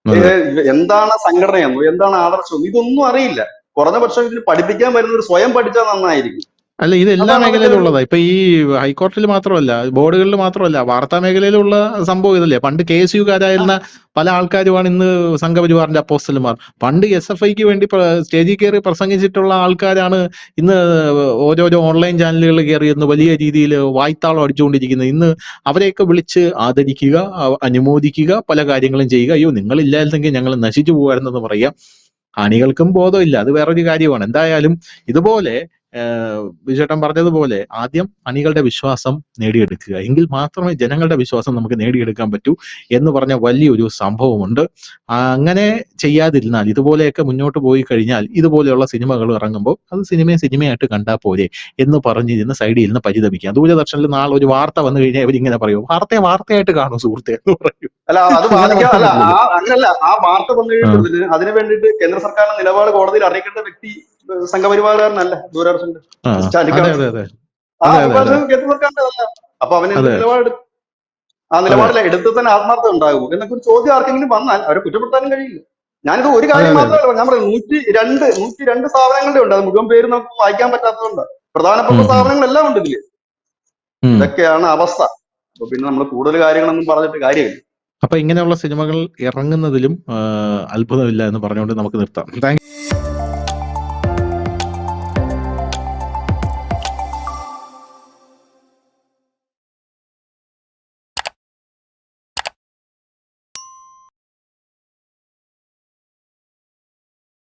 അതെ. എന്താണ് സംഘടനയെന്നോ എന്താണ് ആദർശമെന്നോ ഇതൊന്നും അറിയില്ല. കുറഞ്ഞ പക്ഷം ഇതിന് പഠിപ്പിക്കാൻ വരുന്നവർ സ്വയം പഠിച്ചാൽ നന്നായിരിക്കും. അല്ല, ഇത് എല്ലാ അതാണ് അതിന്റെ മേഖലയിലും ഒരു ഉള്ളതാ. ഇപ്പൊ ഈ ഹൈക്കോടതിയിൽ മാത്രമല്ല, ബോർഡുകളിൽ മാത്രമല്ല, വാർത്താ മേഖലയിലുള്ള സംഭവം ഇതല്ലേ. പണ്ട് KSUകാരായിരുന്ന പല ആൾക്കാരുമാണ് ഇന്ന് സംഘപരിവാറിന്റെ അപ്പോസ്റ്റലന്മാർ. പണ്ട് SFIക്ക് വേണ്ടി സ്റ്റേജിൽ കയറി പ്രസംഗിച്ചിട്ടുള്ള ആൾക്കാരാണ് ഇന്ന് ഓരോരോ ഓൺലൈൻ ചാനലുകളിൽ കയറി ഇന്ന് വലിയ രീതിയിൽ വായ്ത്താളം അടിച്ചുകൊണ്ടിരിക്കുന്നത്. ഇന്ന് അവരെയൊക്കെ വിളിച്ച് ആദരിക്കുക, അനുമോദിക്കുക, പല കാര്യങ്ങളും ചെയ്യുക. അയ്യോ, നിങ്ങളില്ലായിരുന്നെങ്കിൽ ഞങ്ങൾ നശിച്ചു പോകുമായിരുന്നെന്ന് പറയുക. അണികൾക്കും ബോധമില്ല, അത് വേറൊരു കാര്യമാണ്. എന്തായാലും ഇതുപോലെ ബിജുചേട്ടൻ പറഞ്ഞതുപോലെ ആദ്യം അണികളുടെ വിശ്വാസം നേടിയെടുക്കുക, എങ്കിൽ മാത്രമേ ജനങ്ങളുടെ വിശ്വാസം നമുക്ക് നേടിയെടുക്കാൻ പറ്റൂ എന്ന് പറഞ്ഞ വലിയൊരു സംഭവമുണ്ട്. അങ്ങനെ ചെയ്യാതിരുന്നാൽ, ഇതുപോലെയൊക്കെ മുന്നോട്ട് പോയി കഴിഞ്ഞാൽ, ഇതുപോലെയുള്ള സിനിമകൾ ഇറങ്ങുമ്പോൾ അത് സിനിമയായിട്ട് കണ്ടാൽ പോരെ എന്ന് പറഞ്ഞിരുന്ന് സൈഡിൽ നിന്ന് പരിതപിക്കാം. ദൂരദർശനിൽ നാളെ ഒരു വാർത്ത വന്നു കഴിഞ്ഞാൽ ഇവരിങ്ങനെ പറയും, വാർത്തയായിട്ട് കാണും സുഹൃത്തെ എന്ന് പറയും. അല്ല അത് അങ്ങനെ ബാധിക്കാം. അല്ല പറയാൻ പറ്റില്ലല്ലോ. അങ്ങനല്ല, ആ വാർത്ത വന്നു കഴിയുമ്പോഴത്തേന് അതിനു വേണ്ടിയിട്ട് കേന്ദ്ര സർക്കാരിന്റെ നിലപാട് കോടതിയിൽ അറിയിക്കേണ്ട വ്യക്തി സംഘപരിവാറുകാരനല്ല, ദൂരദർശന്റെ ആ അതെ ചാനലിക്കാരൻ. അതെ അതെ ആ അതെ അതെ അഭിപ്രായം അതെ കേന്ദ്ര സർക്കാരിന്റെ അല്ല. അപ്പൊ അവൻ എന്ത് അതെ നിലപാട്, ആ അതെ നിലപാടിൽ എടുത്ത് തന്നെ ആത്മാർത്ഥത ഉണ്ടാകുമോ എന്നൊക്കെ ഒരു ചോദ്യം ആർക്കെങ്കിലും വന്നാൽ അവരെ കുറ്റപ്പെടുത്താനും കഴിയില്ല. ഞാനിത് ഒരു അതെ കാര്യം അതെ അതെ. മാത്രമല്ല ഞാൻ പറയുന്നത്, 102 സ്ഥാപനങ്ങളുടെ ഉണ്ട്. അത് മുഴുവൻ പേര് നമുക്ക് വായിക്കാൻ പറ്റാത്തതുകൊണ്ട് പ്രധാനപ്പെട്ട ഉം, ഉം, സ്ഥാപനങ്ങളെല്ലാം ഉണ്ട് ഇതില്. ഉം. ഇതൊക്കെയാണ് അവസ്ഥ. അപ്പൊ പിന്നെ നമ്മൾ കൂടുതൽ കാര്യങ്ങളൊന്നും പറഞ്ഞിട്ട് കാര്യമില്ല. അപ്പൊ ഇങ്ങനെയുള്ള സിനിമകൾ ഇറങ്ങുന്നതിലും അത്ഭുതമില്ല എന്ന് പറഞ്ഞുകൊണ്ട് നമുക്ക് നിർത്താം. താങ്ക്